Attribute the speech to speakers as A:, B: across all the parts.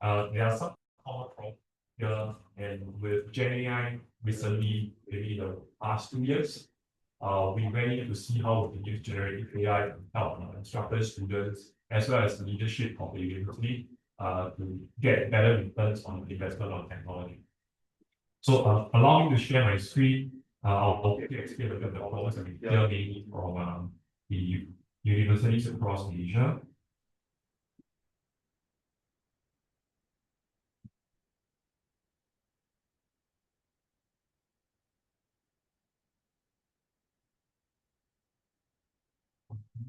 A: There are some common problems here, and with Gen AI recently, maybe the past 2 years, we went in to see how we can use generative AI to help instructors, students, as well as the leadership of the university to get better returns on investment on technology. So allow me to share my screen. I'll explain a bit of the problems that we hear mainly from the universities across Asia.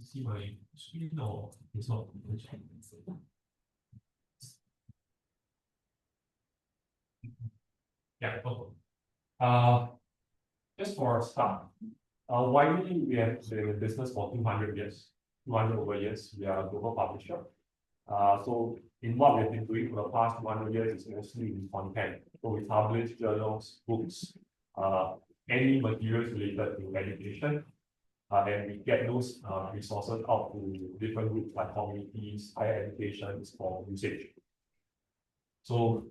A: See my screen or it's not? Yeah, just for a start, Wiley, we have been in business for 200 years, 200 over years. We are a global publisher. So in what we've been doing for the past 200 years is mostly in content. So we publish journals, books, any materials related to education. And we get those resources out to different groups like communities, higher education for usage. So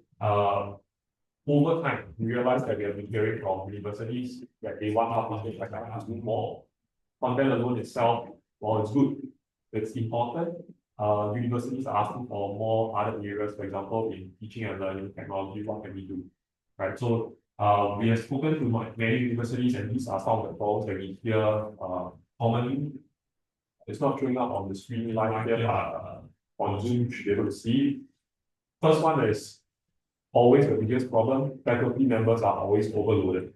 A: over time, we realized that we have been hearing from universities that they want our publishing to do more. Content alone itself, while it's good, it's important. Universities are asking for more other areas, for example, in teaching and learning technology, what can we do? Right. So we have spoken to many universities, and these are some of the problems that we hear commonly. It's not showing up on the screen live here, but on Zoom, you should be able to see. First one is always the biggest problem. Faculty members are always overloaded.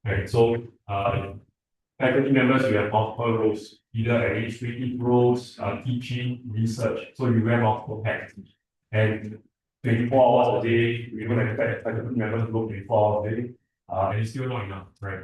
A: Right. So faculty members, you have multiple roles, either administrative roles, teaching, research. So you wear multiple hats. And 24 hours a day, we don't expect faculty members to work 24 hours a day, and it's still not enough, right?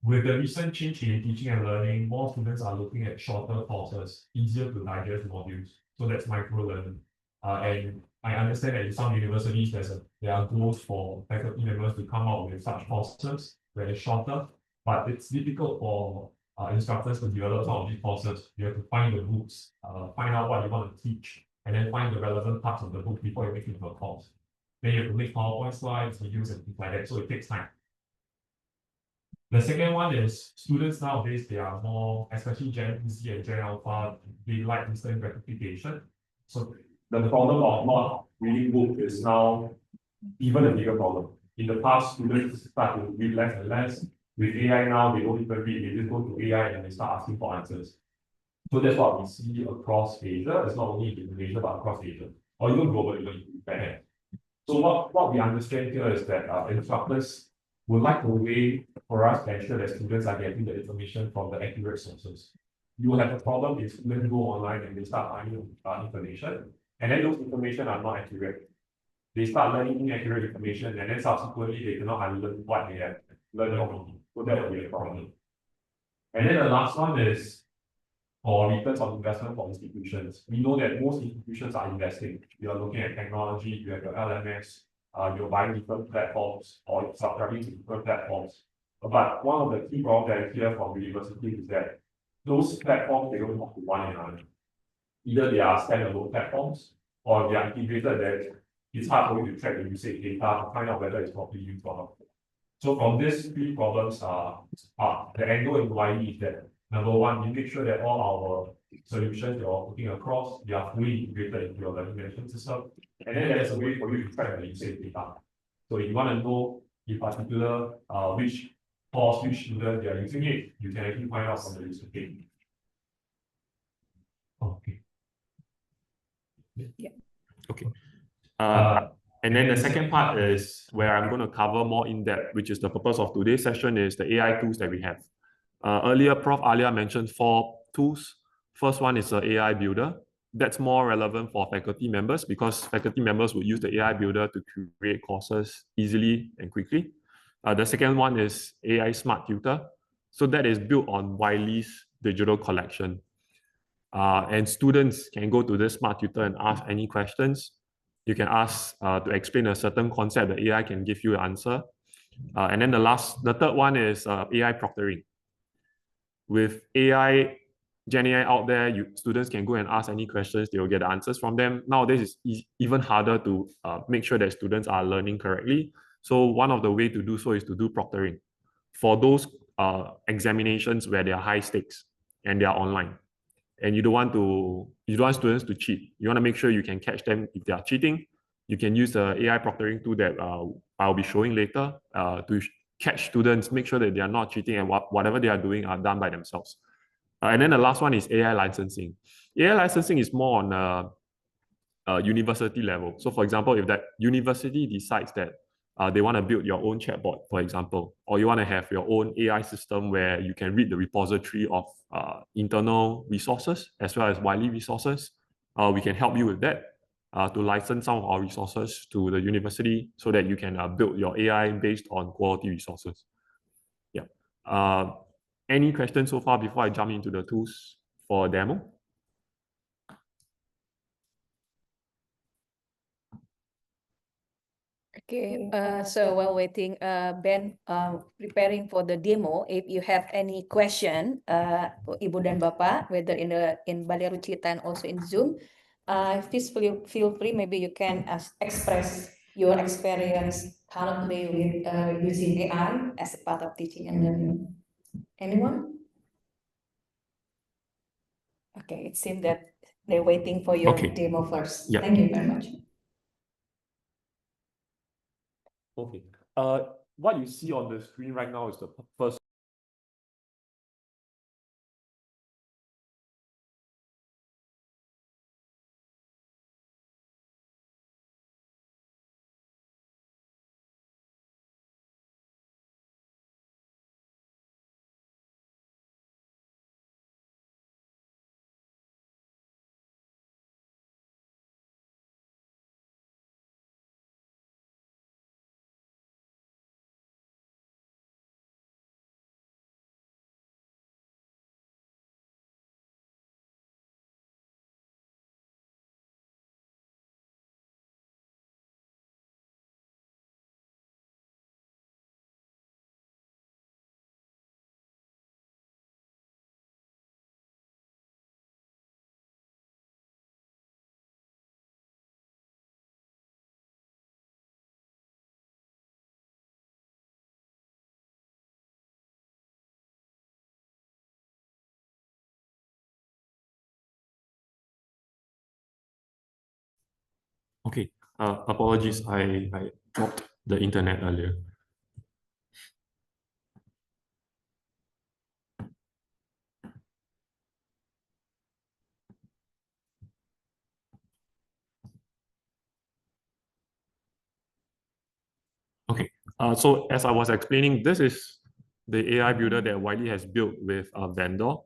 A: With the recent change in teaching and learning, more students are looking at shorter courses, easier to digest modules. So that's micro-learning. And I understand that in some universities, there are goals for faculty members to come out with such courses where it's shorter, but it's difficult for instructors to develop some of these courses. You have to find the books, find out what you want to teach, and then find the relevant parts of the book before you make it into a course. Then you have to make PowerPoint slides, videos, and things like that. So it takes time. The second one is students nowadays, they are more, especially Gen Z and Gen Alpha, they like instant gratification. So the problem of not reading books is now even a bigger problem. In the past, students start to read less and less. With AI now, they don't even read, they just go to AI and they start asking for answers. So that's what we see across Asia. It's not only in Indonesia, but across Asia, or even globally, even in Japan. So what we understand here is that instructors would like a way for us to ensure that students are getting the information from the accurate sources. You will have a problem if students go online and they start finding information, and then those information are not accurate. They start learning inaccurate information, and then subsequently they cannot unlearn what they have learned already. So that will be a problem. And then the last one is for returns on investment for institutions. We know that most institutions are investing. You are looking at technology, you have your LMS, you're buying different platforms or subscribing to different platforms. But one of the key problems that I hear from universities is that those platforms, they don't talk to one another. Either they are standalone platforms or they are integrated that it's hard for you to track the usage data to find out whether it's properly used or not. So from these three problems, the angle in Wiley is that number one, you make sure that all our solutions you're putting across, they are fully integrated into your learning management system. And then there's a way for you to track the usage data. So if you want to know in particular which course, which student they are using it, you can actually find out from the usage data. Okay.
B: Yeah.
C: Okay. And then the second part is where I'm going to cover more in depth, which is the purpose of today's session, is the AI tools that we have. Earlier, Prof. Alia mentioned 4 tools. First one is the AI builder. That's more relevant for faculty members because faculty members would use the AI builder to create courses easily and quickly. The second one is AI Smart Tutor. So that is built on Wiley's digital collection. And students can go to this Smart Tutor and ask any questions. You can ask to explain a certain concept, the AI can give you an answer. And then the third one is AI proctoring. With AI, Gen AI out there, students can go and ask any questions, they will get the answers from them. Nowadays, it's even harder to make sure that students are learning correctly. So one of the way to do so is to do proctoring for those examinations where they are high stakes and they are online. And you don't want students to cheat. You want to make sure you can catch them if they are cheating. You can use the AI proctoring tool that I'll be showing later to catch students, make sure that they are not cheating and whatever they are doing are done by themselves. And then the last one is AI licensing. AI licensing is more on a university level. So for example, if that university decides that they want to build your own chatbot, for example, or you want to have your own AI system where you can read the repository of internal resources as well as Wiley resources, we can help you with that to license some of our resources to the university so that you can build your AI based on quality resources. Yeah. Any questions so far before I jump into the tools for a demo?
B: Okay, so while waiting, Ben, preparing for the demo, if you have any question, Ibu dan Bapak, whether in Balai Rucita and also in Zoom, please feel free, maybe you can express your experience currently with using AI as a part of teaching and learning. Anyone? Okay, it seems that they're waiting for your demo first.
C: Yeah.
B: Thank you very much.
C: Okay. What you see on the screen right now is the first. Okay, apologies, I dropped the internet earlier. Okay, so as I was explaining, this is the AI builder that Wiley has built with a vendor.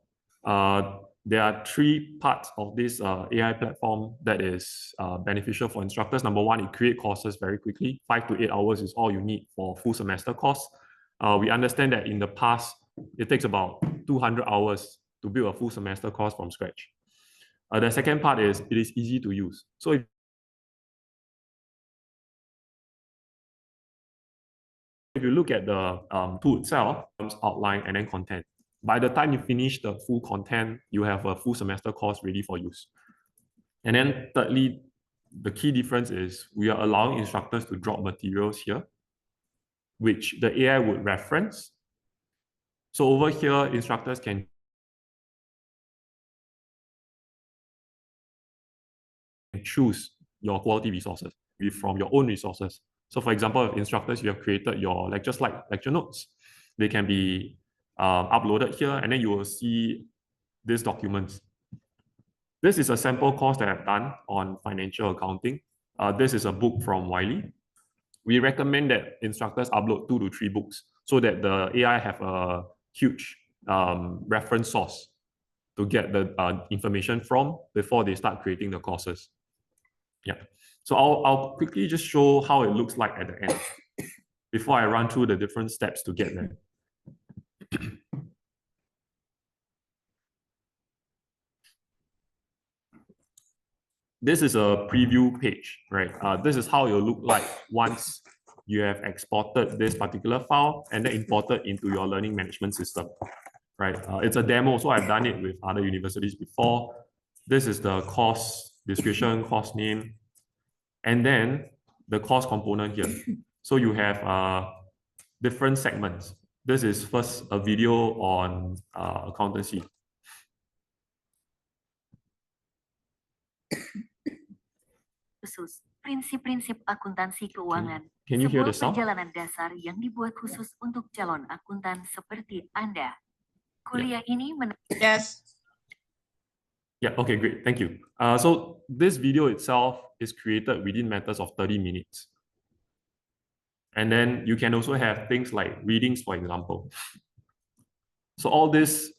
C: There are three parts of this AI platform that is beneficial for instructors. Number one, it creates courses very quickly. 5 to 8 hours is all you need for full semester course. We understand that in the past, it takes about 200 hours to build a full semester course from scratch. The second part is it is easy to use. So if you look at the tool itself, outline and then content. By the time you finish the full content, you have a full semester course ready for use. And then thirdly, the key difference is we are allowing instructors to drop materials here, which the AI would reference. So over here, instructors can choose your quality resources from your own resources. So for example, instructors, you have created your lecture slide, lecture notes. They can be uploaded here, and then you will see these documents. This is a sample course that I've done on financial accounting. This is a book from Wiley. We recommend that instructors upload 2 to 3 books so that the AI have a huge reference source to get the information from before they start creating the courses. Yeah. So I'll quickly just show how it looks like at the end before I run through the different steps to get there. This is a preview page, right? This is how it will look like once you have exported this particular file and then imported into your learning management system. right? It's a demo, so I've done it with other universities before. This is the course description, course name, and then the course component here. So you have different segments. This is first a video on accountancy.
D: Khusus, prinsip-prinsip akuntansi keuangan.
C: Can you hear the
D: Sebuah
C: sound?
D: perjalanan dasar yang dibuat khusus untuk calon akuntan seperti Anda. Kuliah ini
E: Yes.
C: Yeah, okay, great. Thank you. So this video itself is created within matters of 30 minutes. And then you can also have things like readings, for example. So all this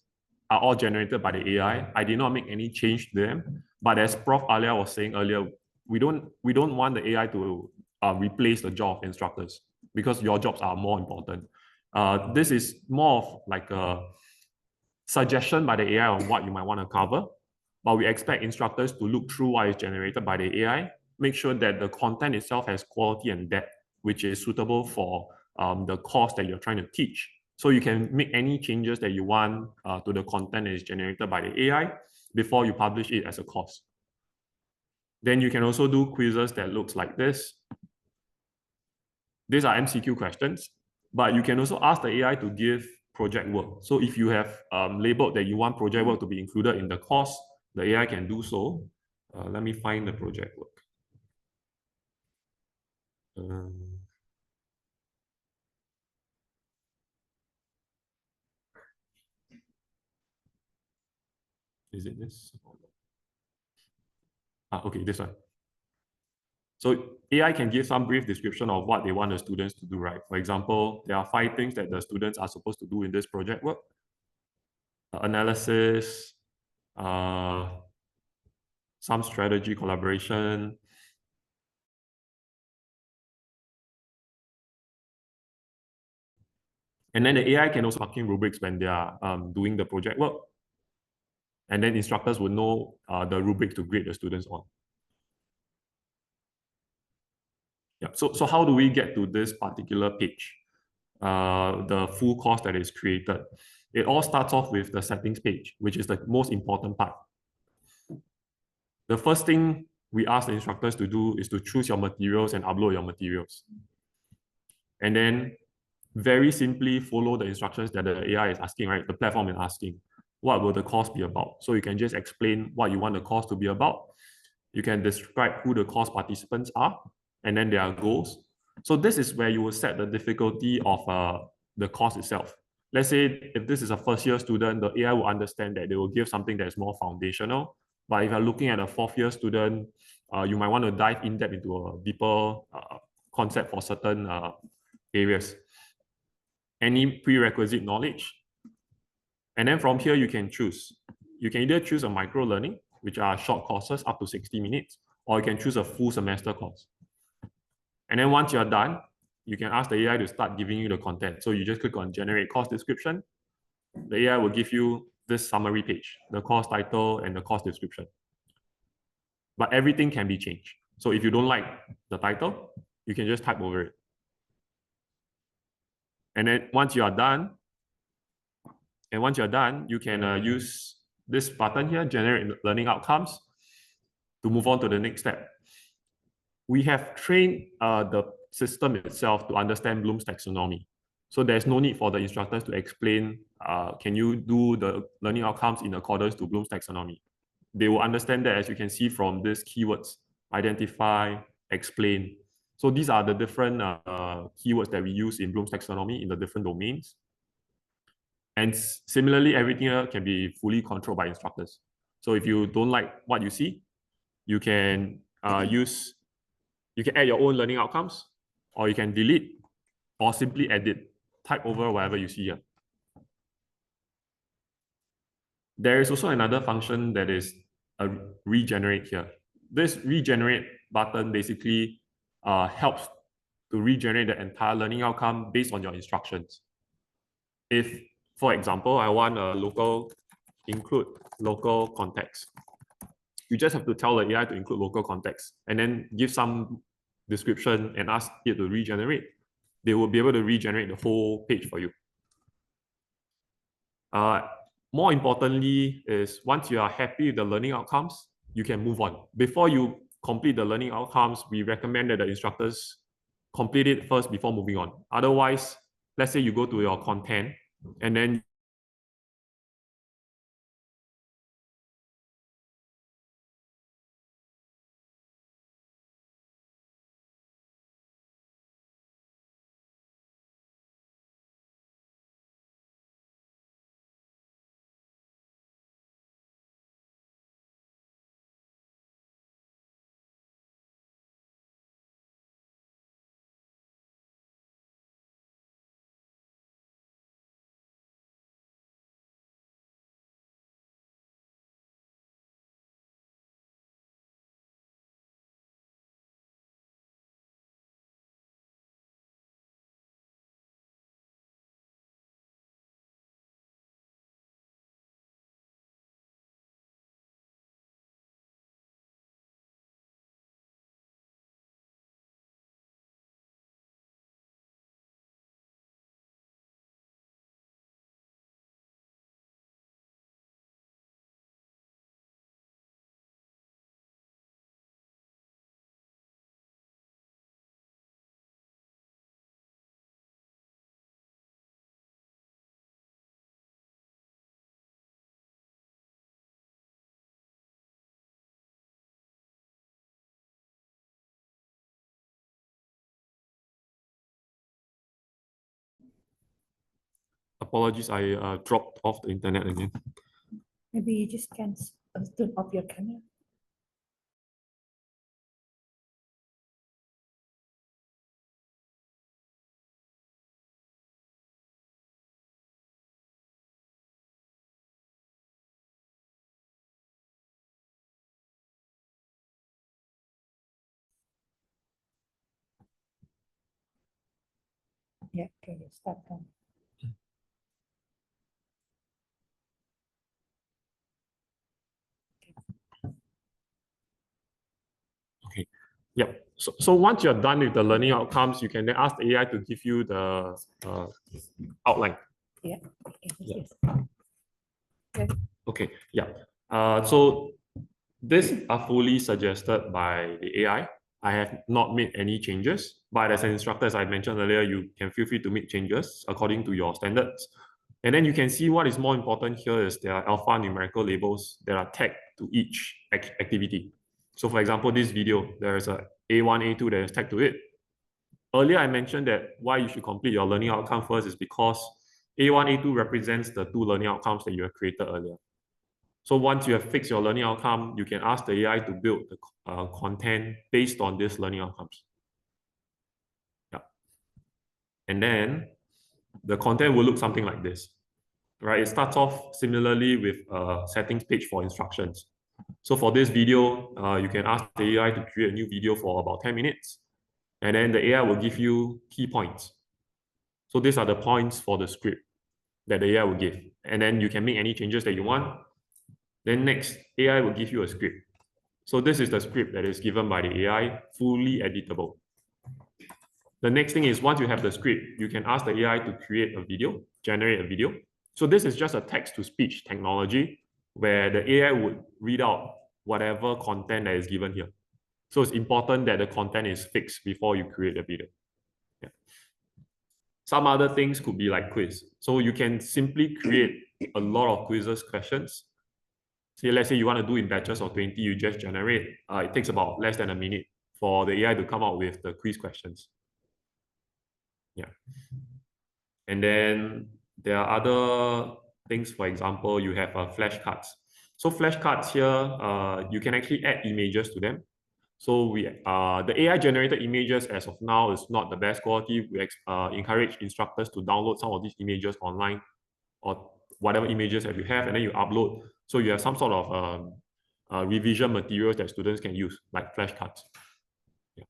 C: are all generated by the AI. I did not make any change to them. But as Prof. Alia was saying earlier, we don't want the AI to replace the job of instructors because your jobs are more important. This is more of like a suggestion by the AI on what you might want to cover. But we expect instructors to look through what is generated by the AI, make sure that the content itself has quality and depth, which is suitable for the course that you're trying to teach. So you can make any changes that you want to the content that is generated by the AI before you publish it as a course. Then you can also do quizzes that looks like this. These are MCQ questions, but you can also ask the AI to give project work. So if you have labeled that you want project work to be included in the course, the AI can do so. Let me find the project work. Is it this? Okay, this one. So AI can give some brief description of what they want the students to do, right? For example, there are 5 things that the students are supposed to do in this project work. Analysis, some strategy, collaboration. And then the AI can also marking rubrics when they are doing the project work. And then instructors will know the rubric to grade the students on. Yeah. So how do we get to this particular page? The full course that is created. It all starts off with the settings page, which is the most important part. The first thing we ask the instructors to do is to choose your materials and upload your materials. And then very simply follow the instructions that the AI is asking, right? The platform is asking, what will the course be about? So you can just explain what you want the course to be about. You can describe who the course participants are, and then their goals. So this is where you will set the difficulty of the course itself. Let's say if this is a first-year student, the AI will understand that they will give something that is more foundational. But if you're looking at a 4th-year student, you might want to dive in depth into a deeper concept for certain areas. Any prerequisite knowledge. And then from here, you can choose. You can either choose a micro-learning, which are short courses up to 60 minutes, or you can choose a full semester course. And then once you're done, you can ask the AI to start giving you the content. So you just click on generate course description. The AI will give you this summary page, the course title and the course description. But everything can be changed. So if you don't like the title, you can just type over it. And then once you are done, you can use this button here, generate learning outcomes, to move on to the next step. We have trained the system itself to understand Bloom's taxonomy. So there's no need for the instructors to explain, can you do the learning outcomes in accordance to Bloom's taxonomy? They will understand that, as you can see from these keywords, identify, explain. So these are the different keywords that we use in Bloom's taxonomy in the different domains. And similarly, everything here can be fully controlled by instructors. So if you don't like what you see, you can add your own learning outcomes, or you can delete, or simply edit, type over whatever you see here. There is also another function that is a regenerate here. This regenerate button basically helps to regenerate the entire learning outcome based on your instructions. If, for example, I want include local context, you just have to tell the AI to include local context and then give some description and ask it to regenerate. They will be able to regenerate the whole page for you. More importantly is once you are happy with the learning outcomes, you can move on. Before you complete the learning outcomes, we recommend that the instructors complete it first before moving on. Otherwise, let's say you go to your content and then apologies, I dropped off the internet again.
B: Maybe you just can turn off your camera. Yeah, okay, start now.
C: Okay. Yep. So once you're done with the learning outcomes, you can then ask the AI to give you the outline.
B: Yeah.
C: Yeah.
B: Yes.
C: Okay. Yeah. So these are fully suggested by the AI. I have not made any changes, but as an instructor, as I mentioned earlier, you can feel free to make changes according to your standards. And then you can see what is more important here is there are alphanumerical labels that are tagged to each activity. So for example, this video, there is a A1, A2 that is tagged to it. Earlier, I mentioned that why you should complete your learning outcome first is because A1, A2 represents the two learning outcomes that you have created earlier. So once you have fixed your learning outcome, you can ask the AI to build the content based on these learning outcomes. Yeah. And then the content will look something like this, right? It starts off similarly with a settings page for instructions. So for this video, you can ask the AI to create a new video for about 10 minutes. And then the AI will give you key points. So these are the points for the script that the AI will give. And then you can make any changes that you want. Then next, AI will give you a script. So this is the script that is given by the AI, fully editable. The next thing is once you have the script, you can ask the AI to create a video, generate a video. So this is just a text-to-speech technology where the AI would read out whatever content that is given here. So it's important that the content is fixed before you create a video. Yeah. Some other things could be like quiz. So you can simply create a lot of quizzes questions. So let's say you want to do in batches of 20, you just generate. It takes about less than a minute for the AI to come out with the quiz questions. Yeah. And then there are other things, for example, you have flashcards. So flashcards here, you can actually add images to them. So the AI generated images as of now is not the best quality. We encourage instructors to download some of these images online or whatever images that you have, and then you upload. So you have some sort of revision materials that students can use, like flashcards. Yeah.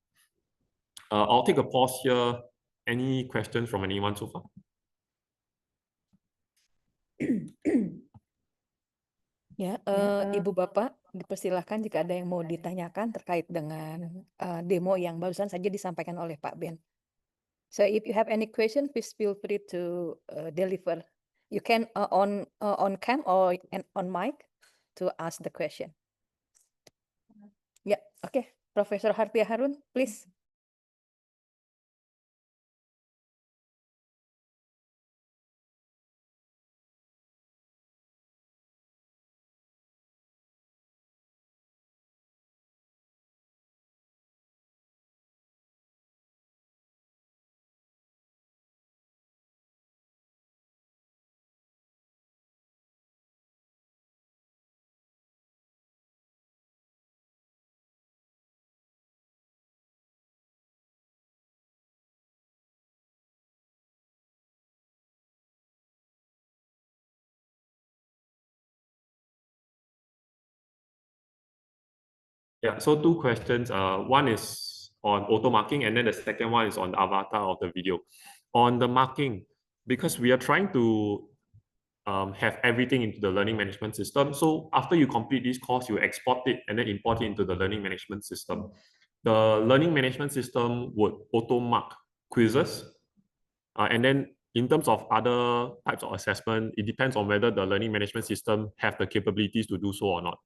C: I'll take a pause here. Any questions from anyone so far?
B: Ya, Ibu Bapak, dipersilahkan jika ada yang mau ditanyakan terkait dengan demo yang barusan saja disampaikan oleh Pak Ben. So if you have any question, please feel free to deliver You can on cam or on mic to ask the question. Yeah, okay. Professor Harpia Harun, please.
C: Yeah, so two questions. One is on auto marking, and then the second one is on the avatar of the video. On the marking, because we are trying to have everything into the learning management system. So after you complete this course, you export it and then import it into the learning management system. The learning management system would auto mark quizzes. And then in terms of other types of assessment, it depends on whether the learning management system have the capabilities to do so or not.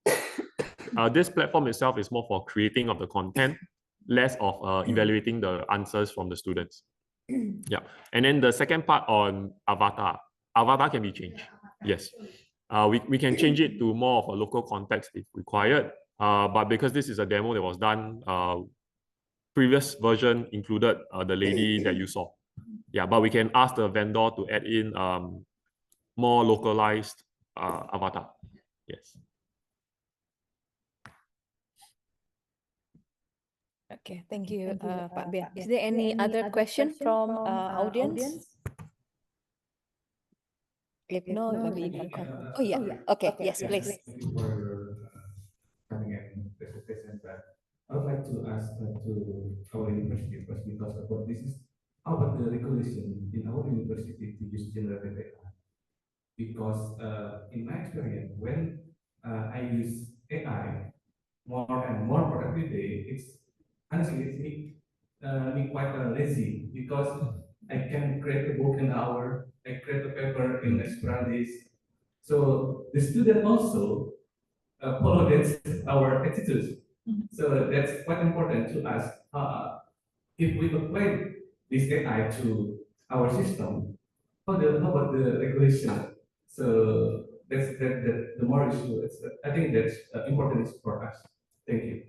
C: This platform itself is more for creating of the content, less of evaluating the answers from the students. Yeah. And then the second part on avatar. Avatar can be changed. Yes. We can change it to more of a local context if required. But because this is a demo that was done, previous version included the lady that you saw. Yeah, but we can ask the vendor to add in more localized avatar. Yes.
B: Okay, thank you, Pak Ben. Is there any other question from audience? If no, maybe you can comment. Oh yeah. Okay. Yes, please.
E: Thank you for your coming and presentation. But I would like to ask to our university first because about this is how about the regulation in our university to use generative AI? Because in my experience, when I use AI more and more every day, it's honestly it's me quite lazy because I can create a book in an hour, I create a paper in several days. So the student also follow this, our attitudes. So that's quite important to us. If we apply this AI to our system, how about the regulation? So that's the more issue. I think that's important for us. Thank you.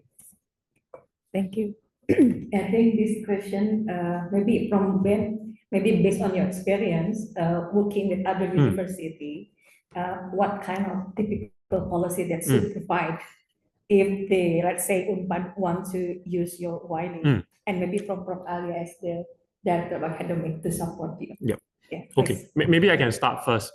F: Thank you. I think this question, maybe from Ben, maybe based on your experience, working with other university, what kind of typical policy that should provide if they, let's say, Unpad want to use your Wiley, and maybe from Prof. Alia as the director of academic to support you.
C: Yeah.
F: Yeah.
C: Okay, maybe I can start first.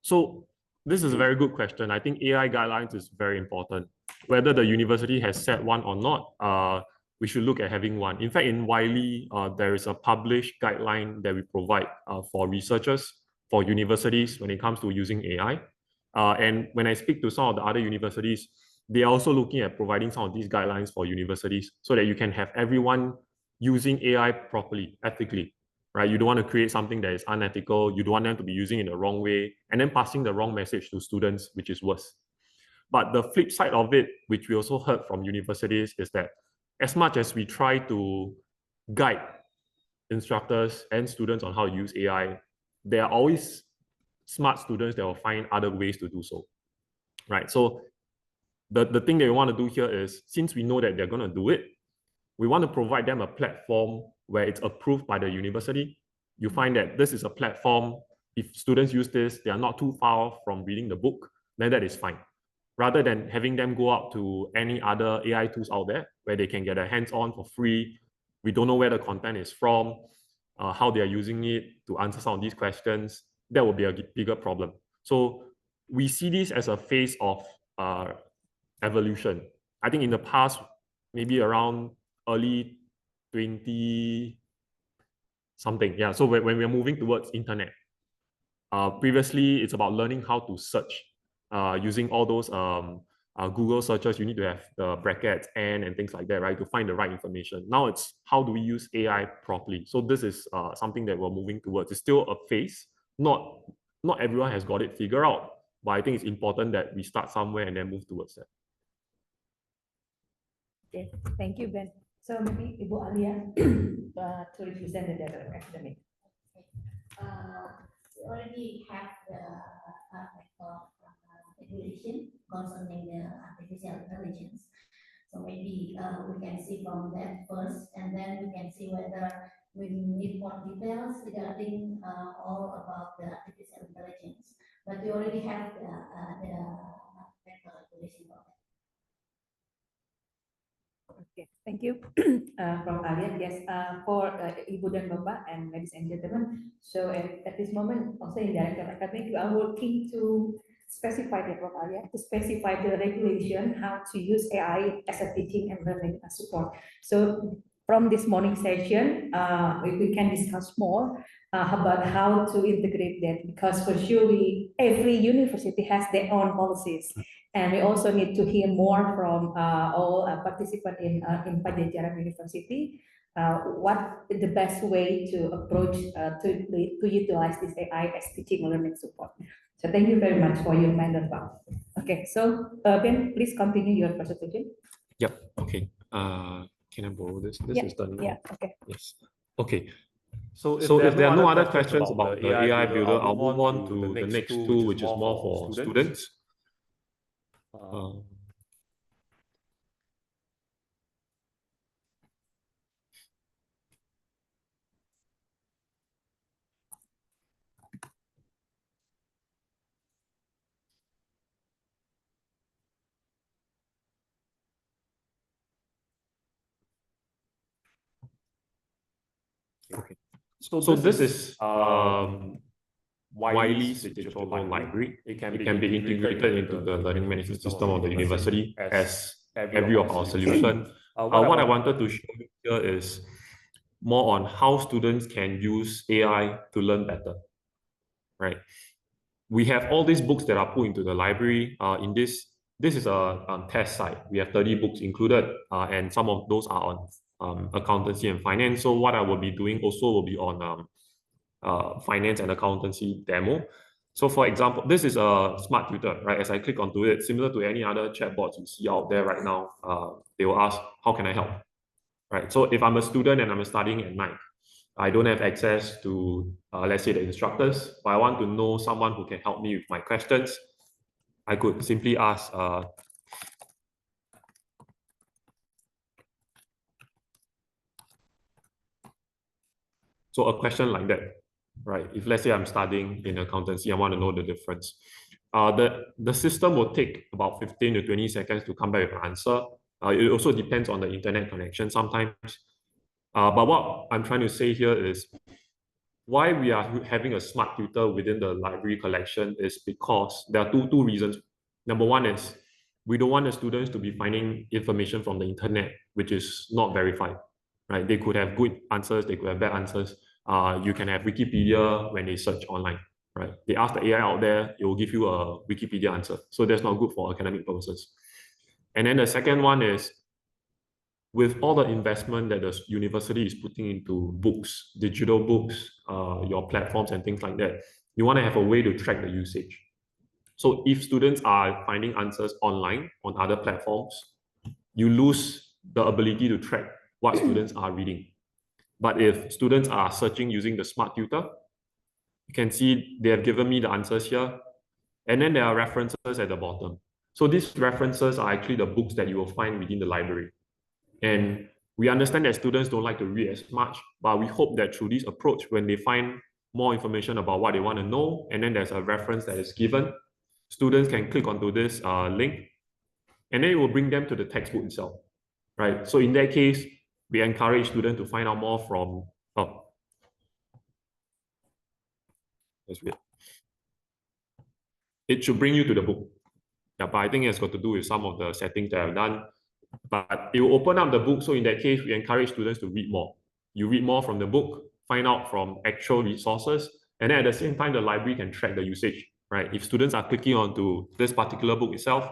C: So this is a very good question. I think AI guidelines is very important. Whether the university has set one or not, we should look at having one. In fact, in Wiley, there is a published guideline that we provide for researchers, for universities when it comes to using AI. And when I speak to some of the other universities, they are also looking at providing some of these guidelines for universities so that you can have everyone using AI properly, ethically. Right? You don't want to create something that is unethical. You don't want them to be using it in the wrong way and then passing the wrong message to students, which is worse. But the flip side of it, which we also heard from universities, is that as much as we try to guide instructors and students on how to use AI, there are always smart students that will find other ways to do so. Right? So the thing that we want to do here is, since we know that they're going to do it, we want to provide them a platform where it's approved by the university. You find that this is a platform, if students use this, they are not too far from reading the book, then that is fine. Rather than having them go out to any other AI tools out there where they can get their hands on for free. We don't know where the content is from, how they are using it to answer some of these questions. That will be a bigger problem. So we see this as a phase of evolution. I think in the past, maybe around early 20 something. Yeah. So when we're moving towards internet, previously it's about learning how to search using all those Google searches. You need to have the brackets and things like that, right, to find the right information. Now it's how do we use AI properly. So this is something that we're moving towards. It's still a phase, not not everyone has got it figured out, but I think it's important that we start somewhere and then move towards that.
F: Okay, thank you, Ben. So maybe Ibu Alia to represent the data academic.
G: We already have the regulation concerning the artificial intelligence. So maybe we can see from that first, and then we can see whether we need more details regarding all about the artificial intelligence. But we already have the regulation for that.
F: Okay, thank you. From Alia, yes, for Ibu dan Bapak and ladies and gentlemen. So at this moment, also in Director Academic, we are working to specify the Prof. Alia, to specify the regulation, how to use AI as a teaching and learning support. So from this morning session, we can discuss more about how to integrate that, because for sure every university has their own policies. And we also need to hear more from all participants in Pajajaran University. What is the best way to approach to utilize this AI as teaching and learning support? So thank you very much for your reminder. Okay, so Ben, please continue your presentation.
C: Yep. Okay. Can I borrow this? This is done now.
F: Yeah. Okay.
C: Yes. Okay. So if there are no other questions about the AI builder, I'll move on to the next two, which is more for students. Okay. So this is Wiley's digital library. It can be integrated into the learning management system of the university as every of our solution. What I wanted to show you here is more on how students can use AI to learn better, right? We have all these books that are put into the library. This is a test site. We have 30 books included, and some of those are on accountancy and finance. So what I will be doing also will be on finance and accountancy demo. So for example, this is a smart tutor, right? As I click onto it, similar to any other chatbots you see out there right now, they will ask, how can I help? Right. So if I'm a student and I'm studying at night, I don't have access to, let's say, the instructors, but I want to know someone who can help me with my questions. I could simply ask, so a question like that, right? If let's say I'm studying in accountancy, I want to know the difference. The system will take about 15 to 20 seconds to come back with an answer. It also depends on the internet connection sometimes. But what I'm trying to say here is why we are having a smart tutor within the library collection is because there are two reasons. Number one is we don't want the students to be finding information from the internet, which is not verified, right? They could have good answers, they could have bad answers. You can have Wikipedia when they search online, right? They ask the AI out there, it will give you a Wikipedia answer. So that's not good for academic purposes. And then the second one is, with all the investment that the university is putting into books, digital books, your platforms and things like that, you want to have a way to track the usage. So if students are finding answers online on other platforms, you lose the ability to track what students are reading. But if students are searching using the smart tutor, you can see they have given me the answers here. And then there are references at the bottom. So these references are actually the books that you will find within the library. And we understand that students don't like to read as much, but we hope that through this approach, when they find more information about what they want to know, and then there's a reference that is given, students can click onto this link, and then it will bring them to the textbook itself, right? So in that case, we encourage students to find out more from, that's weird. It should bring you to the book. Yeah, but I think it's got to do with some of the settings that I've done. But it will open up the book. So in that case, we encourage students to read more. You read more from the book, find out from actual resources, and then at the same time, the library can track the usage, right? If students are clicking onto this particular book itself,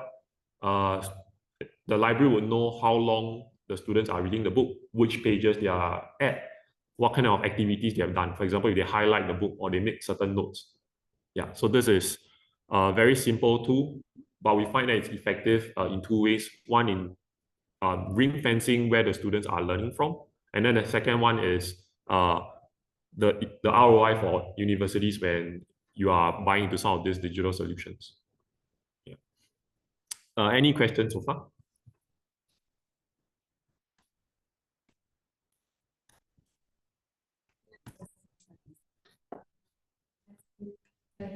C: the library will know how long the students are reading the book, which pages they are at, what kind of activities they have done. For example, if they highlight the book or they make certain notes. Yeah, so this is a very simple tool, but we find that it's effective in two ways. One, in ring fencing where the students are learning from, and then the second one is the ROI for universities when you are buying into some of these digital solutions. Yeah. Any questions so far?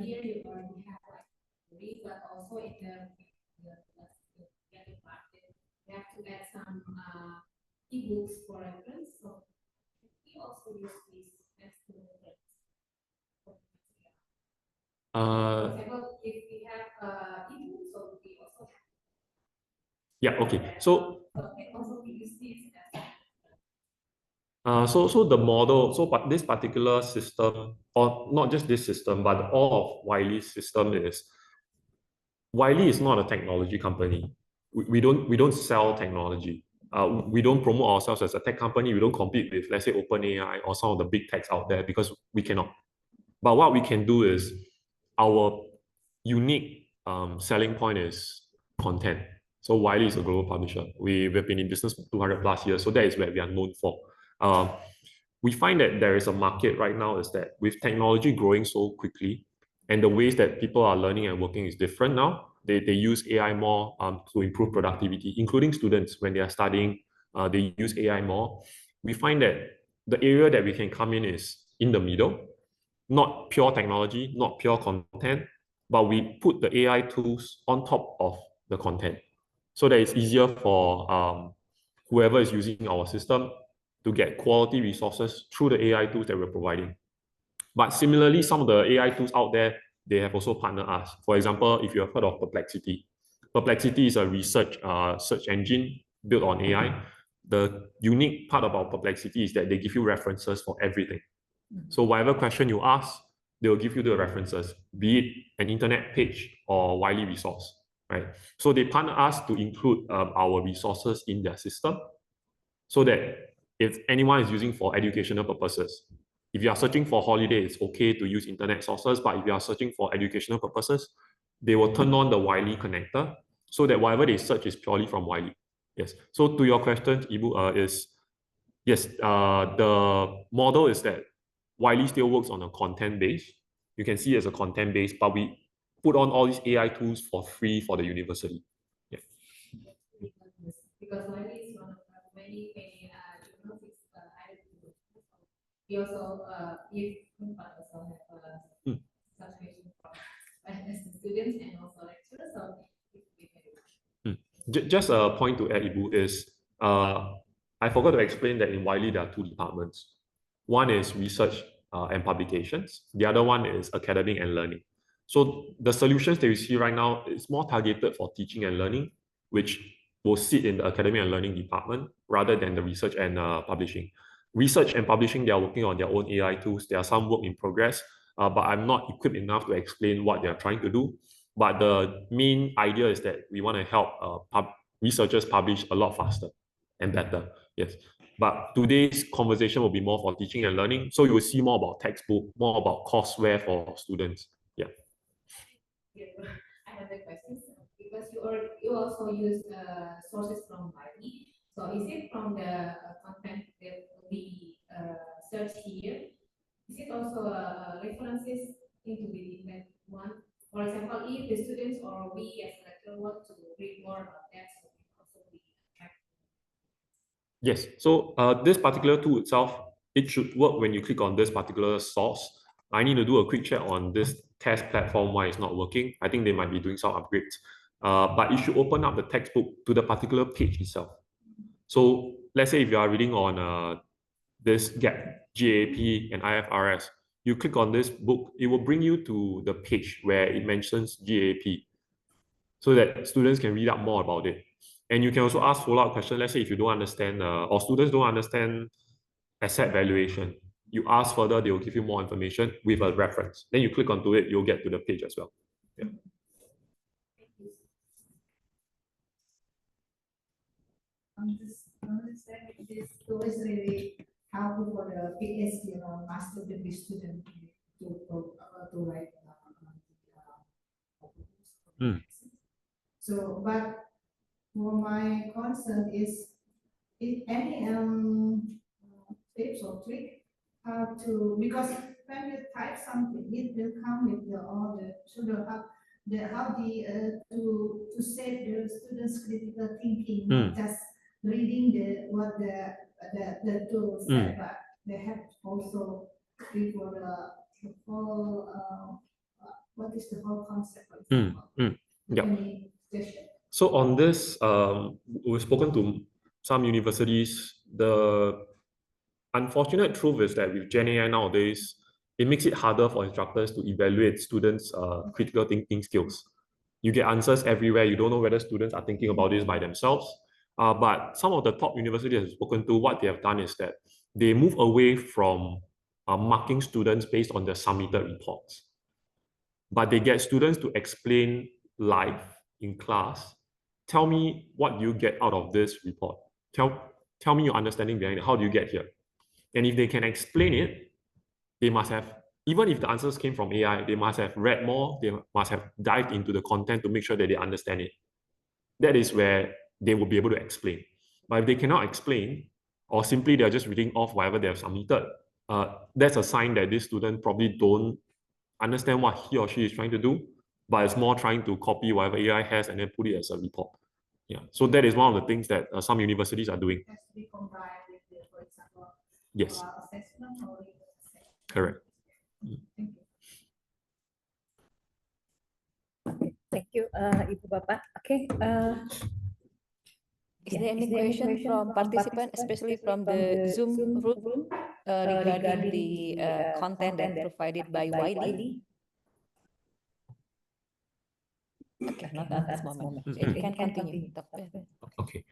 H: Here you already have like read, but also in the part, you have to add some ebooks for reference. So we also use this as the reference. For example, if we have ebooks, so we also have.
C: Yeah, okay. So
H: Okay, also we use this as
C: so the model, but this particular system, or not just this system, but all of Wiley's system is, Wiley is not a technology company. We don't sell technology. We don't promote ourselves as a tech company. We don't compete with, let's say, OpenAI or some of the big techs out there because we cannot. But what we can do is our unique selling point is content. So Wiley is a global publisher. We've been in business for 200 plus years, so that is where we are known for. We find that there is a market right now is that with technology growing so quickly and the ways that people are learning and working is different now, they use AI more to improve productivity, including students when they are studying, they use AI more. We find that the area that we can come in is in the middle, not pure technology, not pure content, but we put the AI tools on top of the content so that it's easier for whoever is using our system to get quality resources through the AI tools that we're providing. But similarly, some of the AI tools out there, they have also partnered us. For example, if you have heard of Perplexity, Perplexity is a research search engine built on AI. The unique part about Perplexity is that they give you references for everything. So whatever question you ask, they will give you the references, be it an internet page or Wiley resource, right? So they partner us to include our resources in their system so that if anyone is using for educational purposes, if you are searching for holiday, it's okay to use internet sources, but if you are searching for educational purposes, they will turn on the Wiley connector so that whatever they search is purely from Wiley. Yes. So to your question, Ibu, is yes, the model is that Wiley still works on a content base. You can see it as a content base, but we put on all these AI tools for free for the university. Yeah.
H: because Wiley is one of the many universities we also if also have such question as the students and also lecturers. So
C: just a point to add, Ibu, is I forgot to explain that in Wiley there are two departments. One is research and publications. The other one is academic and learning. So the solutions that you see right now is more targeted for teaching and learning, which will sit in the academic and learning department rather than the research and publishing. Research and publishing, they are working on their own AI tools. There are some work in progress, but I'm not equipped enough to explain what they are trying to do. But the main idea is that we want to help researchers publish a lot faster and better. Yes. But today's conversation will be more for teaching and learning. So you will see more about textbook, more about courseware for students. Yeah.
H: I have a question because you also use sources from Wiley. So is it from the content that we search here? Is it also references into the different one? For example, if the students or we as a lecturer want to read more about that, so we also be track.
C: Yes. So this particular tool itself, it should work when you click on this particular source. I need to do a quick check on this test platform why it's not working. I think they might be doing some upgrades. But it should open up the textbook to the particular page itself. So let's say if you are reading on this GAAP and IFRS, you click on this book, it will bring you to the page where it mentions GAAP so that students can read up more about it. And you can also ask follow-up questions. Let's say if you don't understand or students don't understand asset valuation, you ask further, they will give you more information with a reference. Then you click onto it, you'll get to the page as well. Yeah.
H: This tool is really helpful for the PhD or master degree student to write
I: So, but for my concern is, any tips or trick how to, because when you type something, it will come with all the to save the students' critical thinking, not just reading what the tool said, but they have to also read for the whole what is the whole concept, for example.
C: Yeah.
I: Any suggestion?
C: So on this, we've spoken to some universities. The unfortunate truth is that with Gen AI nowadays, it makes it harder for instructors to evaluate students' critical thinking skills. You get answers everywhere. You don't know whether students are thinking about this by themselves. But some of the top universities I've spoken to, what they have done is that they move away from marking students based on their submitted reports. But they get students to explain live in class. Tell me what you get out of this report. Tell me your understanding behind it. How do you get here? And if they can explain it, they must have, even if the answers came from AI, they must have read more, they must have dived into the content to make sure that they understand it. That is where they will be able to explain. But if they cannot explain, or simply they're just reading off whatever they have submitted, that's a sign that this student probably don't understand what he or she is trying to do, but it's more trying to copy whatever AI has and then put it as a report. Yeah, so that is one of the things that some universities are doing.
I: It has to be combined with the, for example,
C: Yes,
I: assessment or assessment.
C: correct.
I: Thank you.
F: Thank you, Ibu Bapak. Okay.
B: Is there any question from participant, especially from the Zoom room, regarding the content that provided by Wiley? Okay, not at this moment. So you can continue, Dr.
C: Okay.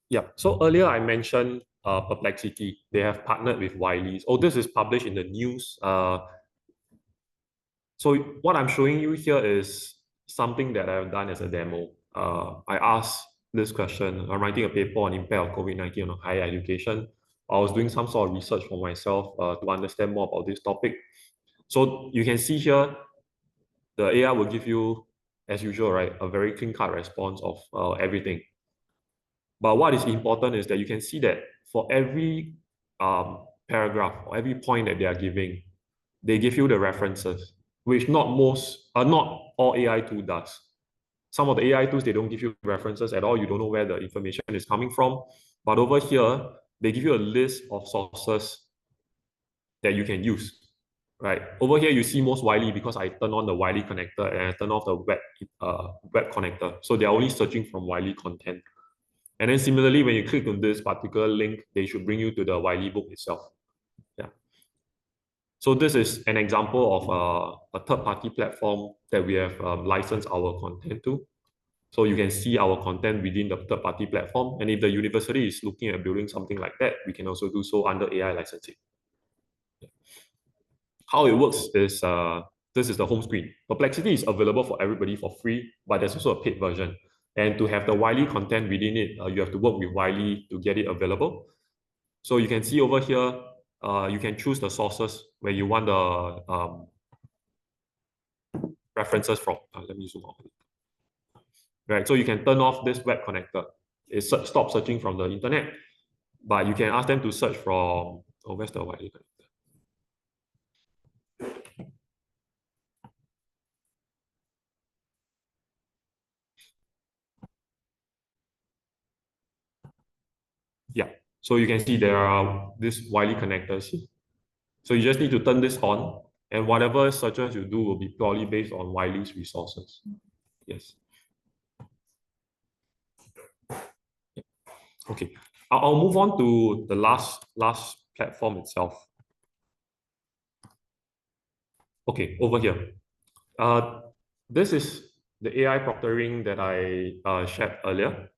C: Yeah. So earlier I mentioned Perplexity. They have partnered with Wiley. Oh, this is published in the news. So what I'm showing you here is something that I've done as a demo. I asked this question. I'm writing a paper on impact of COVID-19 on higher education. I was doing some sort of research for myself to understand more about this topic. So you can see here, the AI will give you, as usual, right, a very clean-cut response of everything. But what is important is that you can see that for every paragraph or every point that they are giving, they give you the references, which not all AI tool does. Some of the AI tools, they don't give you references at all. You don't know where the information is coming from. But over here, they give you a list of sources that you can use, right? Over here, you see most Wiley because I turn on the Wiley connector and I turn off the web connector. So they're only searching from Wiley content. And then similarly, when you click on this particular link, they should bring you to the Wiley book itself. Yeah. So this is an example of a third-party platform that we have licensed our content to. So you can see our content within the third-party platform. And if the university is looking at building something like that, we can also do so under AI licensing. How it works is, this is the home screen. Perplexity is available for everybody for free, but there's also a paid version. And to have the Wiley content within it, you have to work with Wiley to get it available. So you can see over here, you can choose the sources where you want the references from. Let me zoom out. Right, so you can turn off this web connector. It stops searching from the internet, but you can ask them to search from, oh, where's the Wiley connector? Yeah, so you can see there are these Wiley connectors here. So you just need to turn this on, and whatever searches you do will be purely based on Wiley's resources. Yes. Okay, I'll move on to the last platform itself. Okay, over here. This is the AI proctoring that I shared earlier.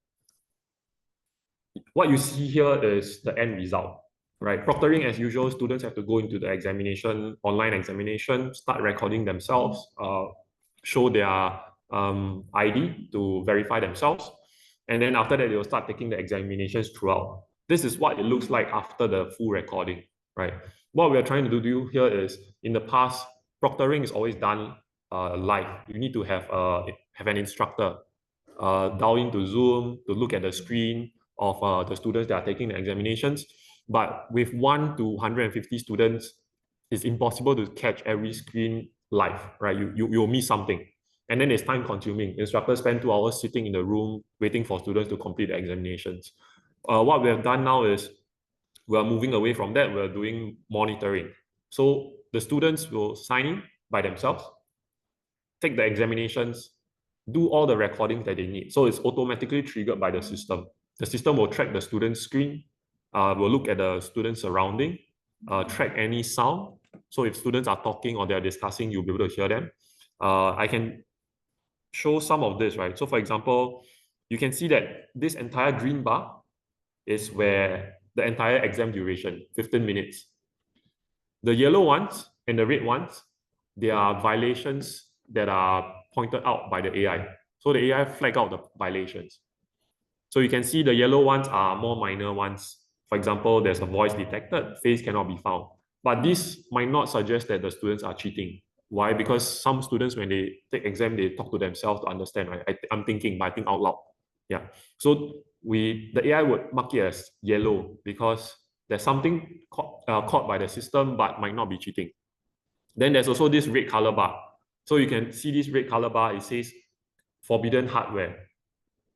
C: What you see here is the end result, right? Proctoring, as usual, students have to go into the examination, online examination, start recording themselves, show their ID to verify themselves. And then after that, they will start taking the examinations throughout. This is what it looks like after the full recording, right? What we are trying to do here is, in the past, proctoring is always done live. You need to have an instructor dial into Zoom to look at the screen of the students that are taking the examinations. But with 1 to 150 students, it's impossible to catch every screen live, right? You'll miss something. And then it's time consuming. Instructors spend 2 hours sitting in the room waiting for students to complete the examinations. What we have done now is we are moving away from that. We're doing monitoring. So the students will sign in by themselves, take the examinations, do all the recordings that they need. So it's automatically triggered by the system. The system will track the student's screen, will look at the student's surrounding, track any sound. So if students are talking or they're discussing, you'll be able to hear them. I can show some of this, right? So for example, you can see that this entire green bar is where the entire exam duration, 15 minutes. The yellow ones and the red ones, they are violations that are pointed out by the AI. So the AI flag out the violations. So you can see the yellow ones are more minor ones. For example, there's a voice detected, face cannot be found. But this might not suggest that the students are cheating. Why? Because some students, when they take exam, they talk to themselves to understand, right? I'm thinking, but I think out loud. Yeah. So the AI would mark it as yellow because there's something caught by the system, but might not be cheating. Then there's also this red color bar. So you can see this red color bar, it says forbidden hardware.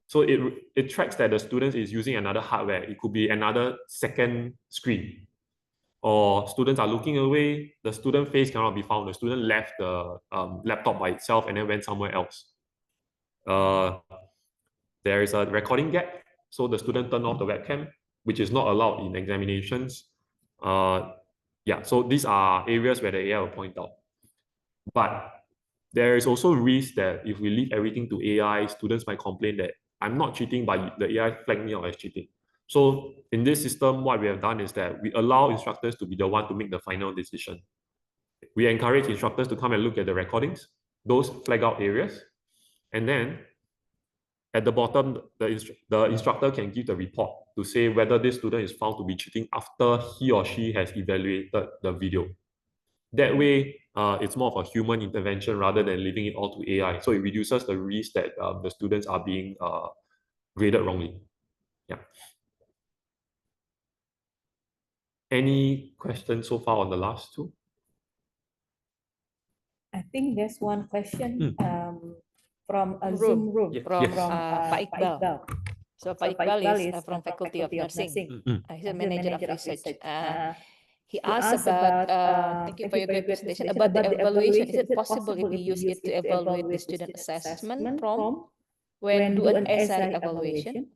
C: So it tracks that the student is using another hardware. It could be another second screen. Or students are looking away, the student face cannot be found. The student left the laptop by itself and then went somewhere else. There is a recording gap. So the student turned off the webcam, which is not allowed in examinations. Yeah, so these are areas where the AI will point out. But there is also risk that if we leave everything to AI, students might complain that I'm not cheating, but the AI flagged me out as cheating. So in this system, what we have done is that we allow instructors to be the one to make the final decision. We encourage instructors to come and look at the recordings, those flag out areas, and then at the bottom, the instructor can give the report to say whether this student is found to be cheating after he or she has evaluated the video. That way, it's more of a human intervention rather than leaving it all to AI. So it reduces the risk that the students are being graded wrongly. Yeah. Any questions so far on the last two?
F: I think there's one question from a Zoom room
C: Yes.
B: from
C: Yes.
B: Pak Iqbal. So Pak Iqbal is from Faculty of Nursing. He's a manager of research. He asked about, thank you for your great presentation, about the evaluation. Is it possible if we use it to evaluate the student assessment from when do an SI evaluation?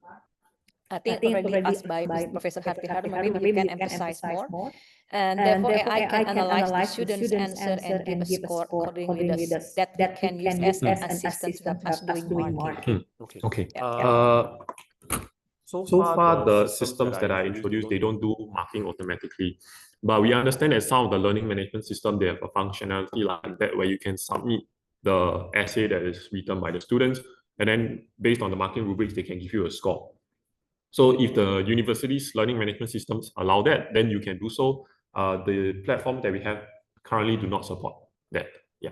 B: I think already asked by Professor Harti Harun, maybe we can emphasize more. And therefore, AI can analyze the student's answer and give a score accordingly that we can use as an assistant to help us doing marking.
C: Okay.
B: Yeah.
C: So far, the systems that I introduced, they don't do marking automatically. But we understand that some of the learning management system, they have a functionality like that where you can submit the essay that is written by the students. And then based on the marking rubrics, they can give you a score. So if the university's learning management systems allow that, then you can do so. The platform that we have currently do not support that. Yeah.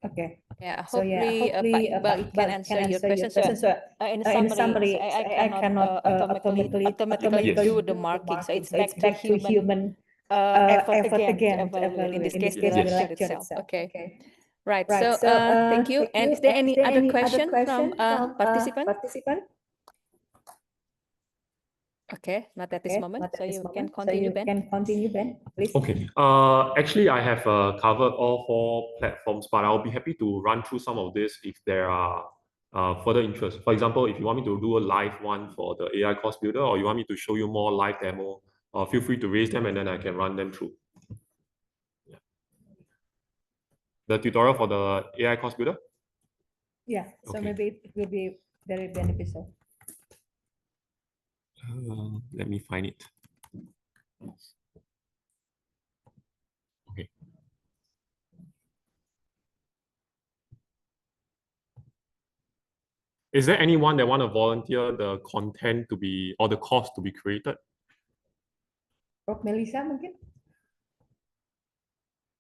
F: Okay.
B: Yeah,
F: So
B: hopefully, Pak Iqbal can answer your question. So, in
F: summary,
B: I cannot automatically
C: Yes.
B: do the marking. So it's back to human effort again to evaluate. In this case, the lecture itself. Okay. Right. So, thank you. And is there any other question from participant? Okay, not at this moment. So you can continue, Ben.
F: Please.
C: Okay. Actually, I have covered all 4 platforms, but I'll be happy to run through some of this if there are further interest. For example, if you want me to do a live one for the AI course builder, or you want me to show you more live demo, feel free to raise them and then I can run them through. Yeah. The tutorial for the AI course builder?
F: Yeah, so
C: Okay.
F: maybe it will be very beneficial.
C: Let me find it. Okay. Is there anyone that want to volunteer the content to be, or the course to be created?
F: Prof. Melissa mungkin?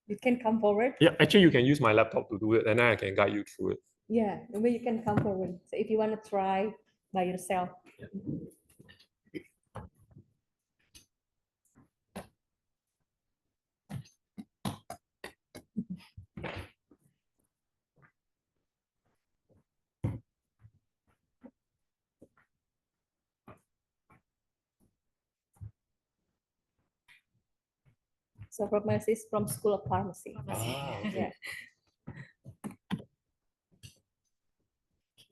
F: You can come forward.
C: Yeah, actually you can use my laptop to do it and then I can guide you through it.
F: Yeah, maybe you can come forward. So if you want to try by yourself. So pharmacy is from School of Pharmacy.
C: Ah,
F: Yeah.
C: okay.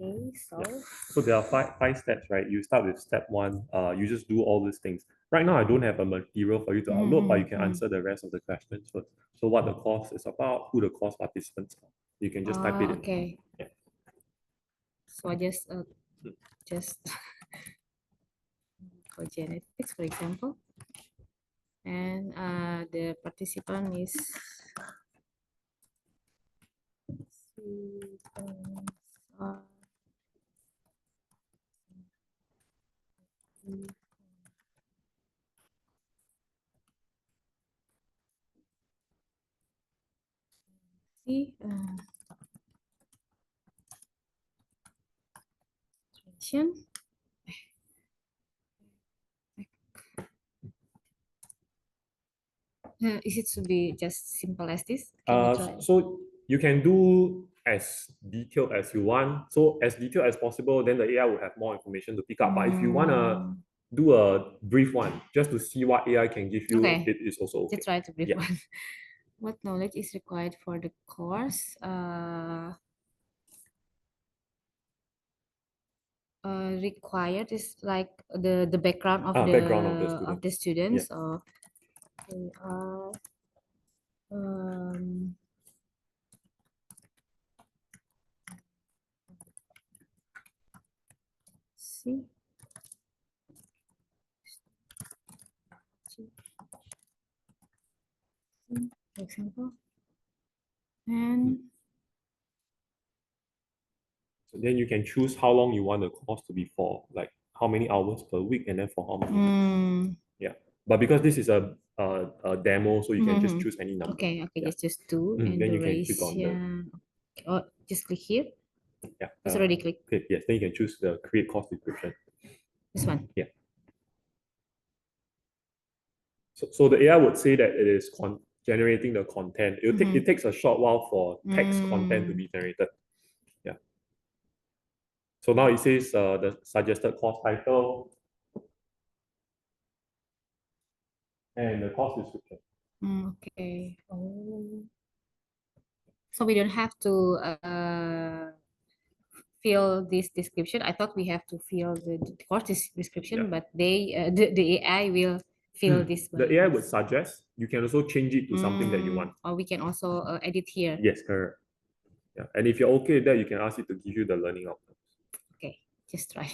F: Okay, so
C: So there are five steps, right? You start with step one. You just do all these things. Right now, I don't have a material for you to upload, but you can answer the rest of the questions first. So what the course is about, who the course participants are. You can just type it in.
B: Okay.
C: Yeah.
B: So I just for genetics, for example, and the participant is see translation. Is it to be just simple as this? Can we try?
C: So you can do as detailed as you want. So as detailed as possible, then the AI will have more information to pick up. But if you wanna do a brief one, just to see what AI can give you,
B: Okay.
C: it is also okay.
B: Let's try to brief
C: Yeah.
B: one. What knowledge is required for the course? Required is like the background of
C: Background of
B: the
C: students.
B: students, or they are see. For example, and
C: So then you can choose how long you want the course to be for, like how many hours per week, and then for how many weeks. Yeah. But because this is a demo, so you can just choose any number.
B: okay,
C: Yeah.
B: just do and
C: Then you can click on the
B: duration. Oh, just click here.
C: yeah.
B: It's already clicked.
C: Okay. Yes. Then you can choose the create course description.
B: This one.
C: Yeah. So the AI would say that it is generating the content. It takes a short while for text content to be generated. Yeah. So now it says the suggested course title and the course description.
B: Okay. Oh. So we don't have to fill this description. I thought we have to fill the course description,
C: Yeah.
B: but the AI will fill this one.
C: The AI would suggest. You can also change it to something that you want.
B: Or we can also edit here.
C: Yes, correct. Yeah. And if you're okay with that, you can ask it to give you the learning outcomes.
B: Okay, just try.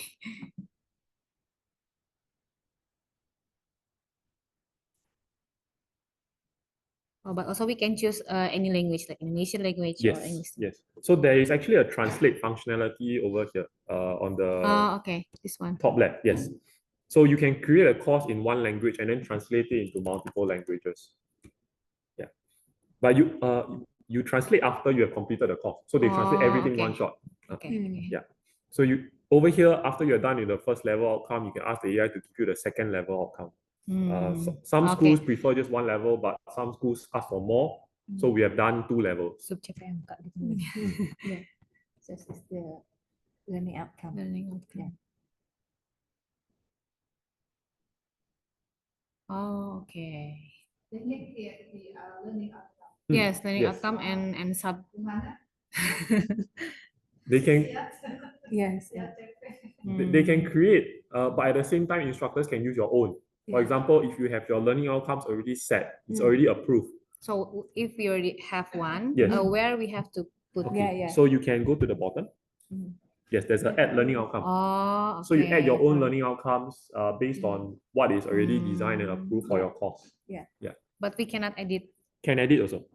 B: Oh, but also we can choose any language, like Indonesian language or
C: Yes,
B: English.
C: yes. So there is actually a translate functionality over here on the
B: Okay, this one.
C: top left. Yes. So you can create a course in one language and then translate it into multiple languages. Yeah. But you translate after you have completed the course. So they translate everything one shot.
B: Okay.
C: Yeah. So you over here, after you're done with the first level outcome, you can ask the AI to give you the second level outcome. Some schools prefer just one level, but some schools ask for more. So we have done 2 levels.
F: yeah. So this is the learning outcome. Yeah.
B: Oh, okay.
I: The learning outcome.
B: Yes, learning
C: Yes.
B: outcome and sub.
C: They can
F: Yes.
C: they can create, but at the same time, instructors can use your own. For example, if you have your learning outcomes already set, it's already approved.
B: So if we already have one,
C: Yes.
B: where we have to put?
C: Okay. So you can go to the bottom. Yes, there's an add learning outcome.
B: Oh, okay.
C: So you add your own learning outcomes based on what is already designed and approved for your course.
F: Yeah.
C: Yeah.
B: But we cannot edit.
C: Can edit also.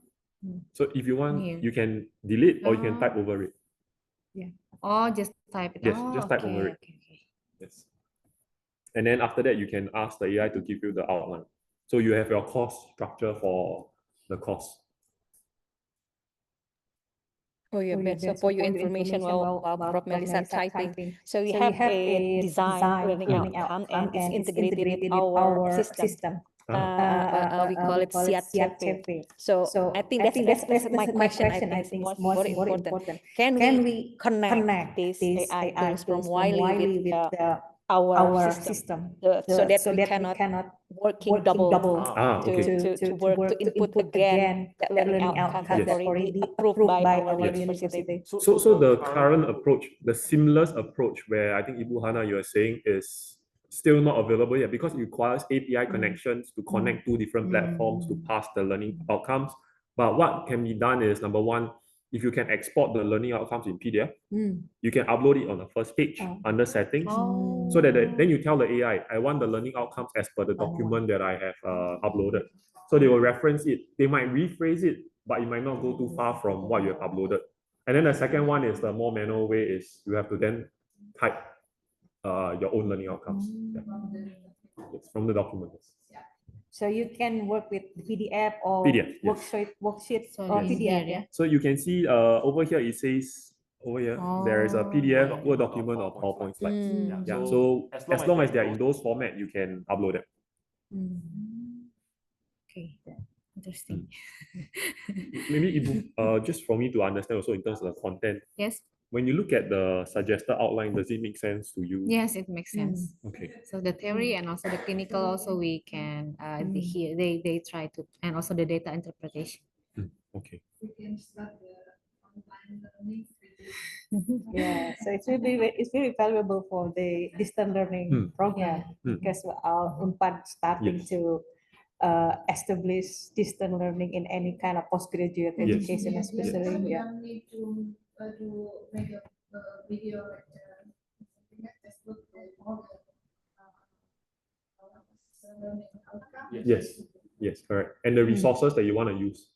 C: So if you want,
B: Here.
C: you can delete or you can type over it.
F: Yeah.
B: Oh, just type it.
C: Yes,
B: Oh,
C: just type over it.
B: Okay.
C: Yes. And then after that, you can ask the AI to give you the outline. So you have your course structure for the course.
B: Oh yeah, Ben. So for your information, while Prof. Melissa typing, so we
F: So
B: have a design learning outcome and it's integrated with our system. We call it SIAT-CP. So I think that's my question. I think is more important. Can we connect these AI tools from Wiley with our system so that we cannot working double
C: okay.
B: to work to input again that learning outcome that
C: Yes.
B: already approved by our university.
C: So the current approach, the seamless approach where I think Ibu Hana, you are saying is still not available yet because it requires API connections to connect two different platforms to pass the learning outcomes. But what can be done is, number one, if you can export the learning outcomes in PDF, you can upload it on the first page under settings. So that then you tell the AI, I want the learning outcomes as per the document that I have uploaded. So they will reference it. They might rephrase it, but it might not go too far from what you have uploaded. And then the second one is the more manual way is you have to then type your own learning outcomes. It's from the document.
F: So you can work with PDF or
C: PDF, yes.
F: worksheets
H: So
F: or
H: it's
F: PDF,
H: here,
F: yeah?
C: So you can see over here it says over here there is a PDF, Word document, or PowerPoint slides. Yeah. So as long as they are in those format, you can upload it.
F: Okay, interesting.
C: Maybe Ibu, just for me to understand also in terms of the content.
H: Yes.
C: When you look at the suggested outline, does it make sense to you?
H: Yes, it makes sense.
C: Okay.
H: So the theory and also the clinical also we can here they try to, and also the data interpretation.
C: Okay.
I: We can start the online learning.
F: Yeah, so it's very valuable for the distance learning program because Unpad starting to establish distance learning in any kind of postgraduate education, especially.
I: You don't need to do make a video lecture. Something like that. Just look at all the learning outcome.
C: Yes, correct. And the resources that you want to use.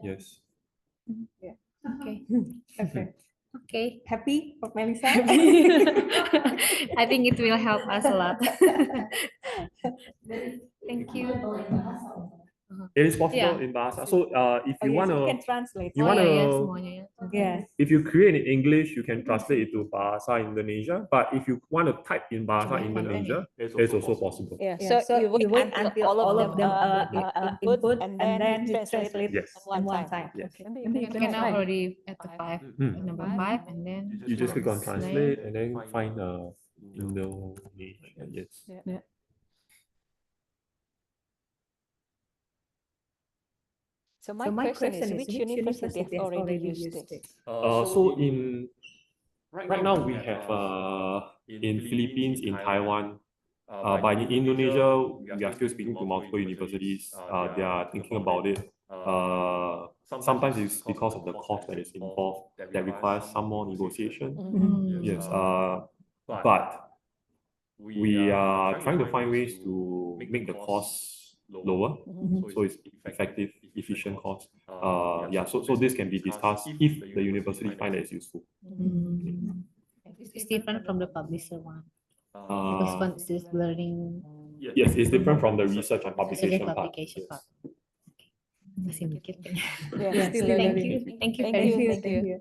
C: Yes.
F: Yeah.
H: Okay.
F: Okay.
H: Okay.
F: Happy, Prof. Melissa?
H: I think it will help us a lot. Thank you.
C: It is possible
H: Yeah.
C: in Bahasa. So if you
F: Yes,
C: want
F: we
C: to,
F: can translate.
C: you
H: Oh,
C: want
H: yeah, yeah,
C: to,
H: semuanya, ya.
F: Yeah.
C: if you create in English, you can translate it to Bahasa Indonesia. But if you want to type in Bahasa Indonesia, it's also possible.
B: Yeah,
F: Yeah,
B: so you wait until all of them input and then you translate
C: Yes.
B: in one time.
C: Yes.
B: Okay.
F: Maybe you
H: Okay,
F: can
H: now
F: try.
H: already at the number 5, and then
C: You just click on translate and then find Indonesia. Yes.
B: Yeah. So my question is, which university have already used this?
C: So in right now we have in Philippines, in Taiwan, but in Indonesia we are still speaking to multiple universities. They are thinking about it. Sometimes it's because of the cost that is involved that requires some more negotiation. Yes. But we are trying to find ways to make the costs lower, so it's effective, efficient cost. Yeah. So this can be discussed if the university find that it's useful.
H: it's different from the publisher one. Because one is this learning.
C: Yes, it's different from the research and publication part.
H: Publication part. Masih mikir kayaknya.
B: Yeah, still
H: Thank
B: learning.
H: you. Thank you.
B: Thank you. Thank you.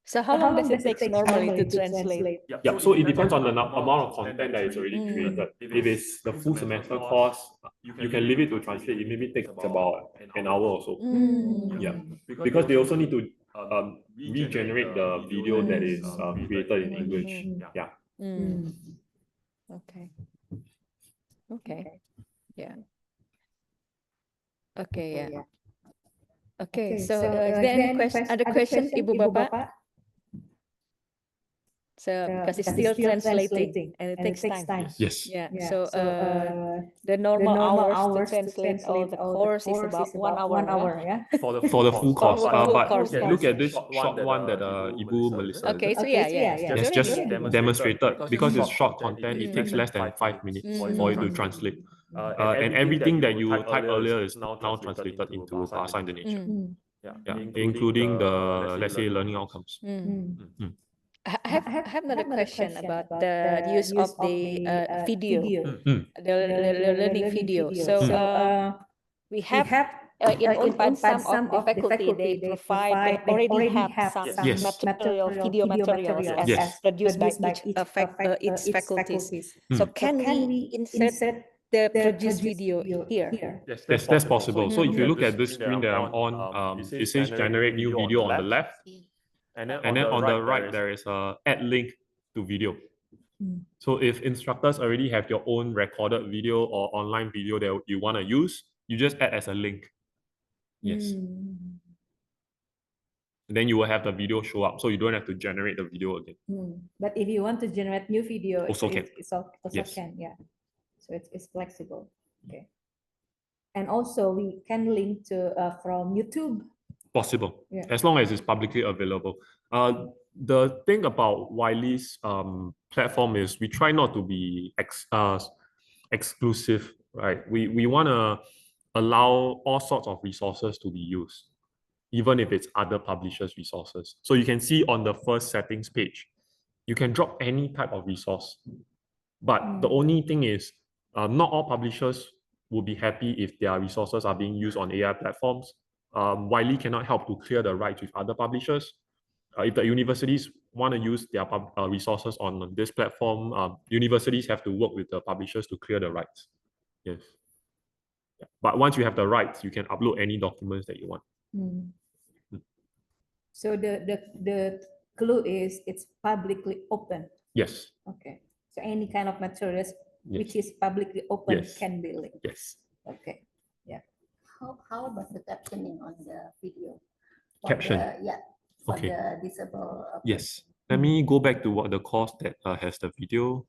B: So how long does it take normally to translate?
C: Yeah, so it depends on the amount of content that is already created. If it's the full semester course, you can leave it to translate. It maybe takes about an hour or so. Yeah, because they also need to regenerate the video that is created in English. Yeah.
B: Okay. Okay. Yeah. Okay. Yeah. Okay. So is there any other question, Ibu Bapak? So because it's still translating and it takes time.
C: Yes.
B: Yeah. So the normal hours to translate all the course is about 1 hour.
F: yeah.
C: For the full course.
B: For the full
C: But
B: course,
C: look at this short one that Ibu Melissa.
B: Okay. So
C: It's just
B: already-
C: demonstrated because it's short content. It takes less than 5 minutes for it to translate. And everything that you typed earlier is now translated into Bahasa Indonesia. Yeah, including the, let's say, learning outcomes.
B: I have another question about the use of the video, the learning video. So we have in Unpad, some of the faculty, they already have some
C: Yes.
B: video materials as
C: Yes.
B: produced by each faculties. So can we insert the produced video here?
C: Yes, that's possible. So if you look at this screen that I'm on, it says generate new video on the left. And then on the right, there is a add link to video. So if instructors already have your own recorded video or online video that you want to use, you just add as a link. Yes. And then you will have the video show up. So you don't have to generate the video again.
F: But if you want to generate new video,
C: Also can.
F: it's also
C: Yes.
F: can, yeah. So it's flexible. Okay. And also we can link to from YouTube.
C: Possible,
F: Yeah.
C: as long as it's publicly available. The thing about Wiley's platform is we try not to be exclusive, right? We want to allow all sorts of resources to be used, even if it's other publishers' resources. So you can see on the first settings page, you can drop any type of resource. But the only thing is, not all publishers will be happy if their resources are being used on AI platforms. Wiley cannot help to clear the rights with other publishers. If the universities want to use their resources on this platform, universities have to work with the publishers to clear the rights. Yes. Yeah. But once you have the rights, you can upload any documents that you want.
F: So the clue is it's publicly open.
C: Yes.
F: Okay. So any kind of materials
C: Yes.
F: which is publicly open
C: Yes.
F: can be linked.
C: Yes.
F: Okay.
G: How about the captioning on the video? For
C: Caption.
G: For
C: Okay.
G: the disabled.
C: Yes. Let me go back to what the course that has the video.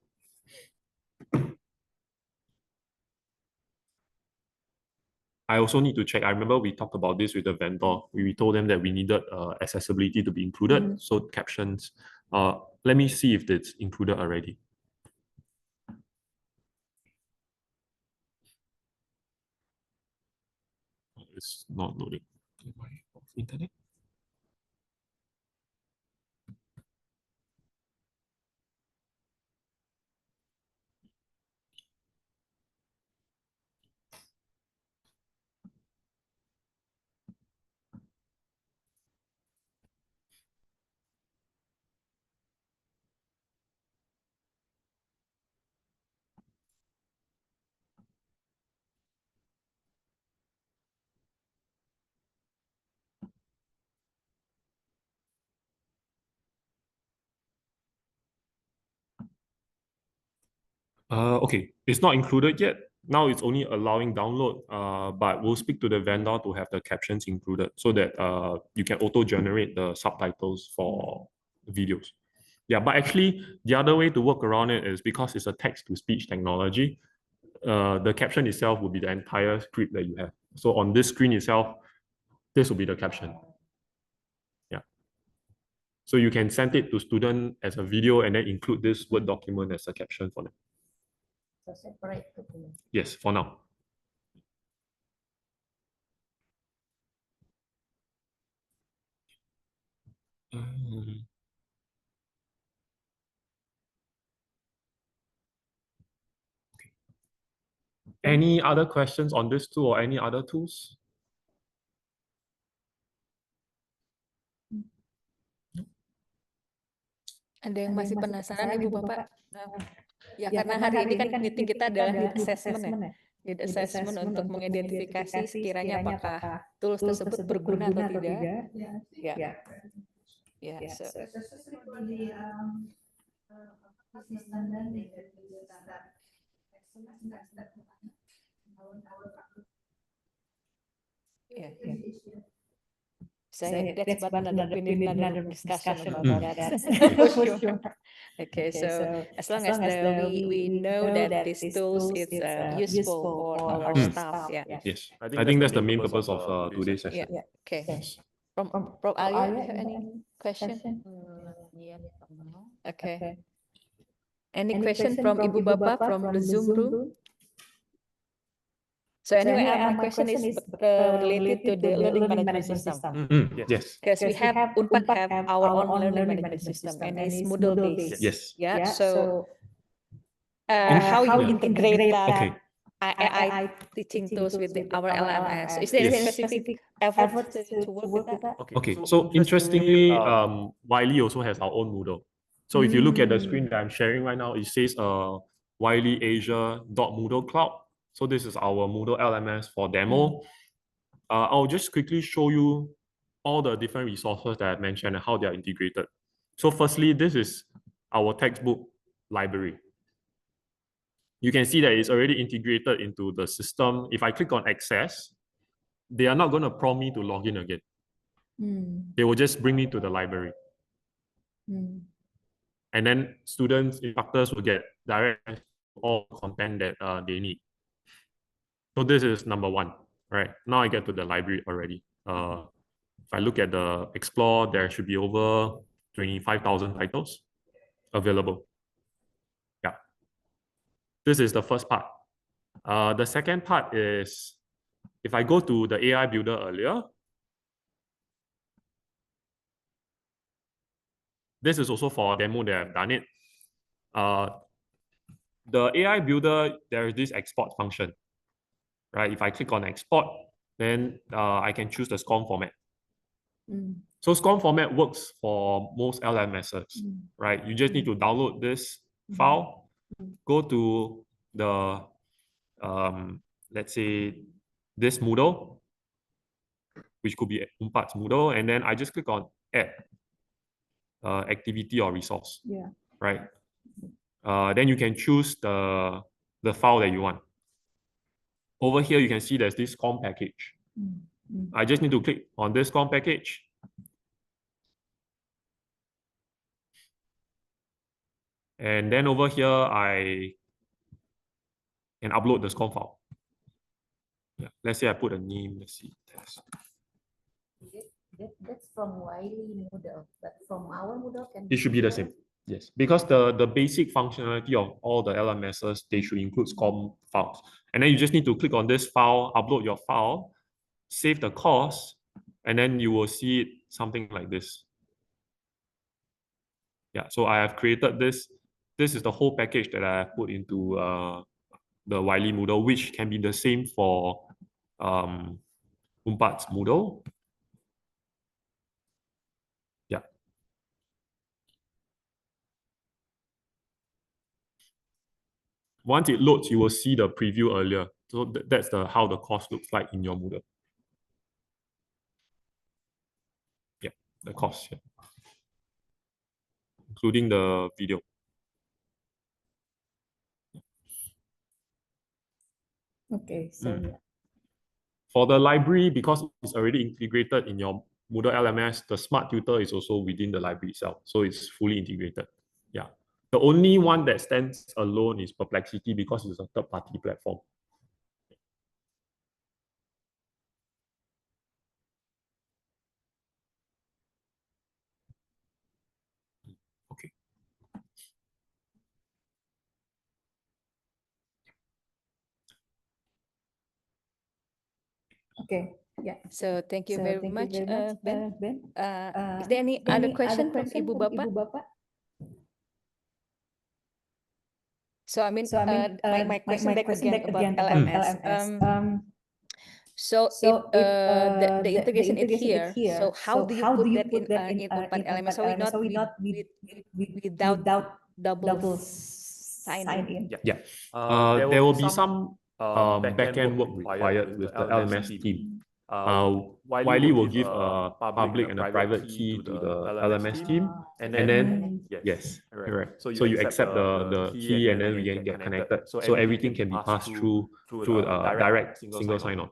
C: I also need to check. I remember we talked about this with the vendor. We told them that we needed accessibility to be included. So captions. Let me see if it's included already. It's not loading. Internet. Okay, it's not included yet. Now it's only allowing download, but we'll speak to the vendor to have the captions included so that you can auto-generate the subtitles for videos. Yeah, but actually the other way to work around it is because it's a text-to-speech technology, the caption itself will be the entire script that you have. So on this screen itself, this will be the caption. Yeah. So you can send it to student as a video and then include this Word document as a caption for them.
G: So separate document.
C: Yes, for now. Any other questions on this tool or any other tools?
B: Ada yang masih penasaran Ibu Bapak? Ya, karena hari ini kan meeting kita adalah lead assessment ya. Lead assessment untuk mengidentifikasi sekiranya apakah tools tersebut berguna atau tidak. Ya. Ya. So. Yeah. So that's what we need another discussion about that. For sure. Okay, so as long as we know that these tools is useful for our staff, yeah.
C: Yes, I think that's the main purpose of today's session.
B: Yeah. Okay. From Prof. Alia, do you have any question? Okay. Any question from Ibu Bapak from the Zoom room? So anyway, my question is related to the learning management system.
C: Yes.
B: Because we have Unpad have our own learning management system and it's Moodle based.
C: Yes.
B: Yeah. So how you integrate that AI teaching tools with our LMS. So is there any
C: Yes.
B: specific efforts to work with that?
C: Okay, so interestingly, Wiley also has our own Moodle. So if you look at the screen that I'm sharing right now, it says Wiley Asia Moodle Cloud. So this is our Moodle LMS for demo. I'll just quickly show you all the different resources that I mentioned and how they are integrated. So firstly, this is our textbook library. You can see that it's already integrated into the system. If I click on access, they are not going to prompt me to log in again. They will just bring me to the library. And then students, instructors will get direct access to all content that they need. So this is number one, right? Now I get to the library already. If I look at the Explore, there should be over 25,000 titles available. Yeah. This is the first part. The second part is, if I go to the AI Builder earlier, this is also for a demo that I've done it. The AI Builder, there is this export function, right? If I click on export, then I can choose the SCORM format. So SCORM format works for most LMSs, right? You just need to download this file, go to the, let's say, this Moodle, which could be Unpad's Moodle, and then I just click on add activity or resource, right? Then you can choose the file that you want. Over here, you can see there's this SCORM package. I just need to click on this SCORM package. And then over here, I can upload the SCORM file. Yeah. Let's say I put a name, let's see, test.
F: That's from Wiley Moodle, but from our Moodle can
C: It should be the same. Yes, because the basic functionality of all the LMSs, they should include SCORM files. And then you just need to click on this file, upload your file, save the course, and then you will see it something like this. Yeah, so I have created this. This is the whole package that I have put into the Wiley Moodle, which can be the same for Unpad's Moodle. Yeah. Once it loads, you will see the preview earlier. So that's how the course looks like in your Moodle. Yeah, the course, yeah. Including the video.
F: Okay, so yeah.
C: For the library, because it's already integrated in your Moodle LMS, the Smart Tutor is also within the library itself. So it's fully integrated. Yeah. The only one that stands alone is Perplexity because it's a third-party platform. Okay.
F: Okay. Yeah.
B: So thank you very much, Ben.
F: Ben.
B: Is there any other question from Ibu Bapak? So I mean, my question back again about LMS. So if the integration is here, so how do you put that in Unpad LMS? So we not without double sign in.
C: Yeah. There will be some backend work required with the LMS team. Wiley will give a public and a private key to the LMS team, and then yes, correct. So you accept the key, and then we can get connected. So everything can be passed through direct single sign-on.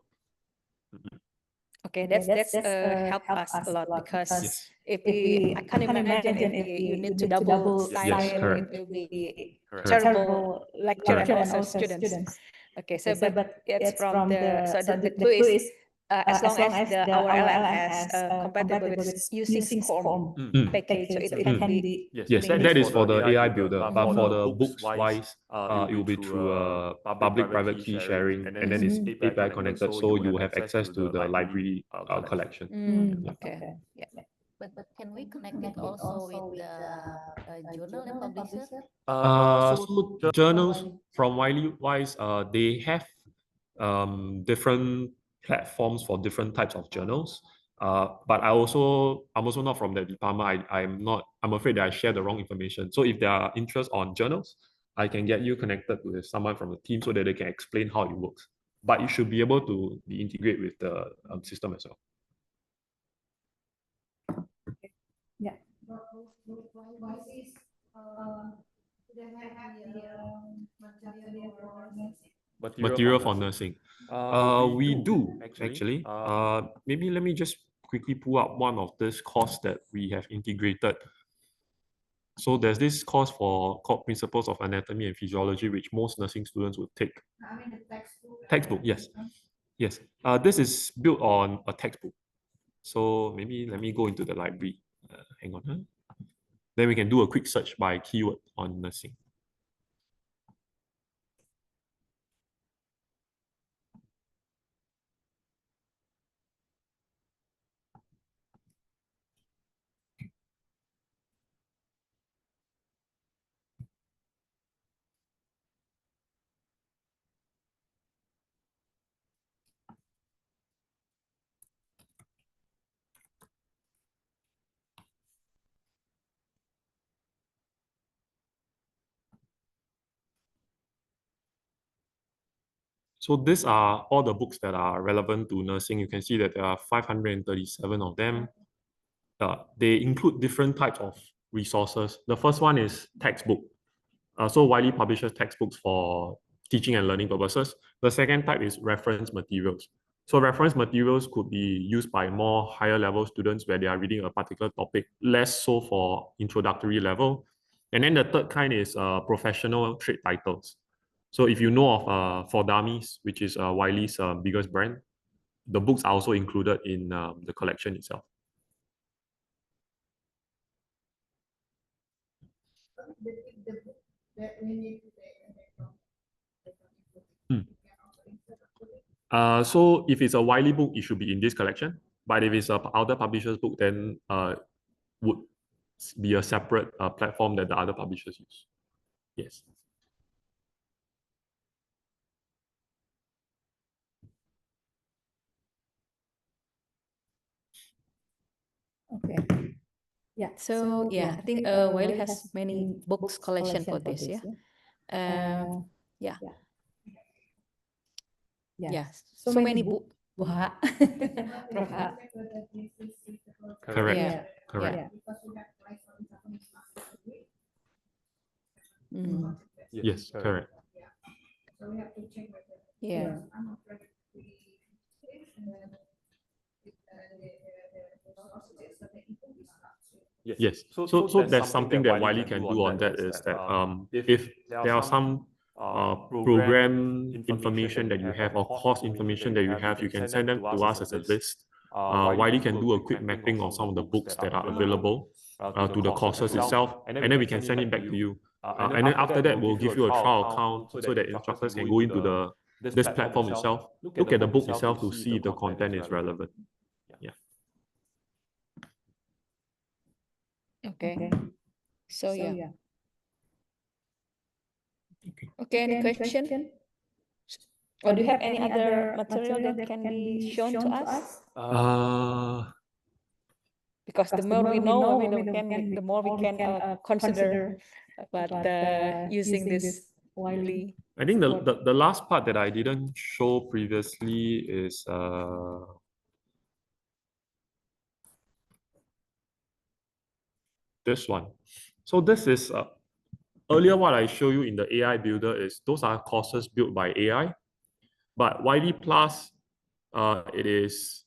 B: Okay, that's help us a lot because if I can't imagine if you need to double sign in, it will be terrible lecture and also students. Okay, so but it's from the the two is as long as our LMS compatible with using SCORM package, so it can be
C: yes, that is for the AI Builder, but for the books wise, it will be through public-private key sharing, and then it's API connected, so you have access to the library collection.
B: Okay. Yeah.
G: But can we connect it also with the journal and publisher?
C: So journals from Wiley wise, they have different platforms for different types of journals. But I'm also not from the department. I'm afraid that I share the wrong information. So if there are interest on journals, I can get you connected with someone from the team so that they can explain how it works. But you should be able to be integrated with the system as well.
F: Yeah.
I: Why is they have the
C: Material for nursing. We do actually. Maybe let me just quickly pull up one of this course that we have integrated. So there's this course called Principles of Anatomy and Physiology, which most nursing students would take.
I: I mean the textbook.
C: Textbook, yes. Yes. This is built on a textbook. So maybe let me go into the library. Hang on. Huh? Then we can do a quick search by keyword on nursing. So these are all the books that are relevant to nursing. You can see that there are 537 of them. They include different types of resources. The first one is textbook. So Wiley publishes textbooks for teaching and learning purposes. The second type is reference materials. So reference materials could be used by more higher level students where they are reading a particular topic, less so for introductory level. And then the third kind is professional trade titles. So if you know of For Dummies, which is Wiley's biggest brand, the books are also included in the collection itself.
I: The book that we need to
C: So if it's a Wiley book, it should be in this collection. But if it's a other publisher's book, then would be a separate platform that the other publishers use. Yes.
F: Okay. Yeah.
B: So yeah, I think Wiley has many books collection for this. Yeah. Yeah. Yeah. So many book. Wah. Prof. Ha.
C: Correct.
B: Yeah.
C: Correct.
B: Yeah.
C: Yes, correct.
I: So we have to check whether.
B: Yeah.
I: I'm afraid we and then
C: Yes. So there's something that Wiley can do on that is that if there are some program information that you have or course information that you have, you can send them to us as a list. Wiley can do a quick mapping of some of the books that are available to the courses itself, and then we can send it back to you. And then after that, we'll give you a trial account so that instructors can go into this platform itself, look at the book itself to see if the content is relevant. Yeah.
B: Okay. So yeah. Okay. Any question? Or do you have any other material that can be shown to us? Because the more we know, the more we can consider about using this Wiley.
C: I think the last part that I didn't show previously is this one. So this is earlier what I show you in the AI builder is those are courses built by AI, but Wiley Plus, it is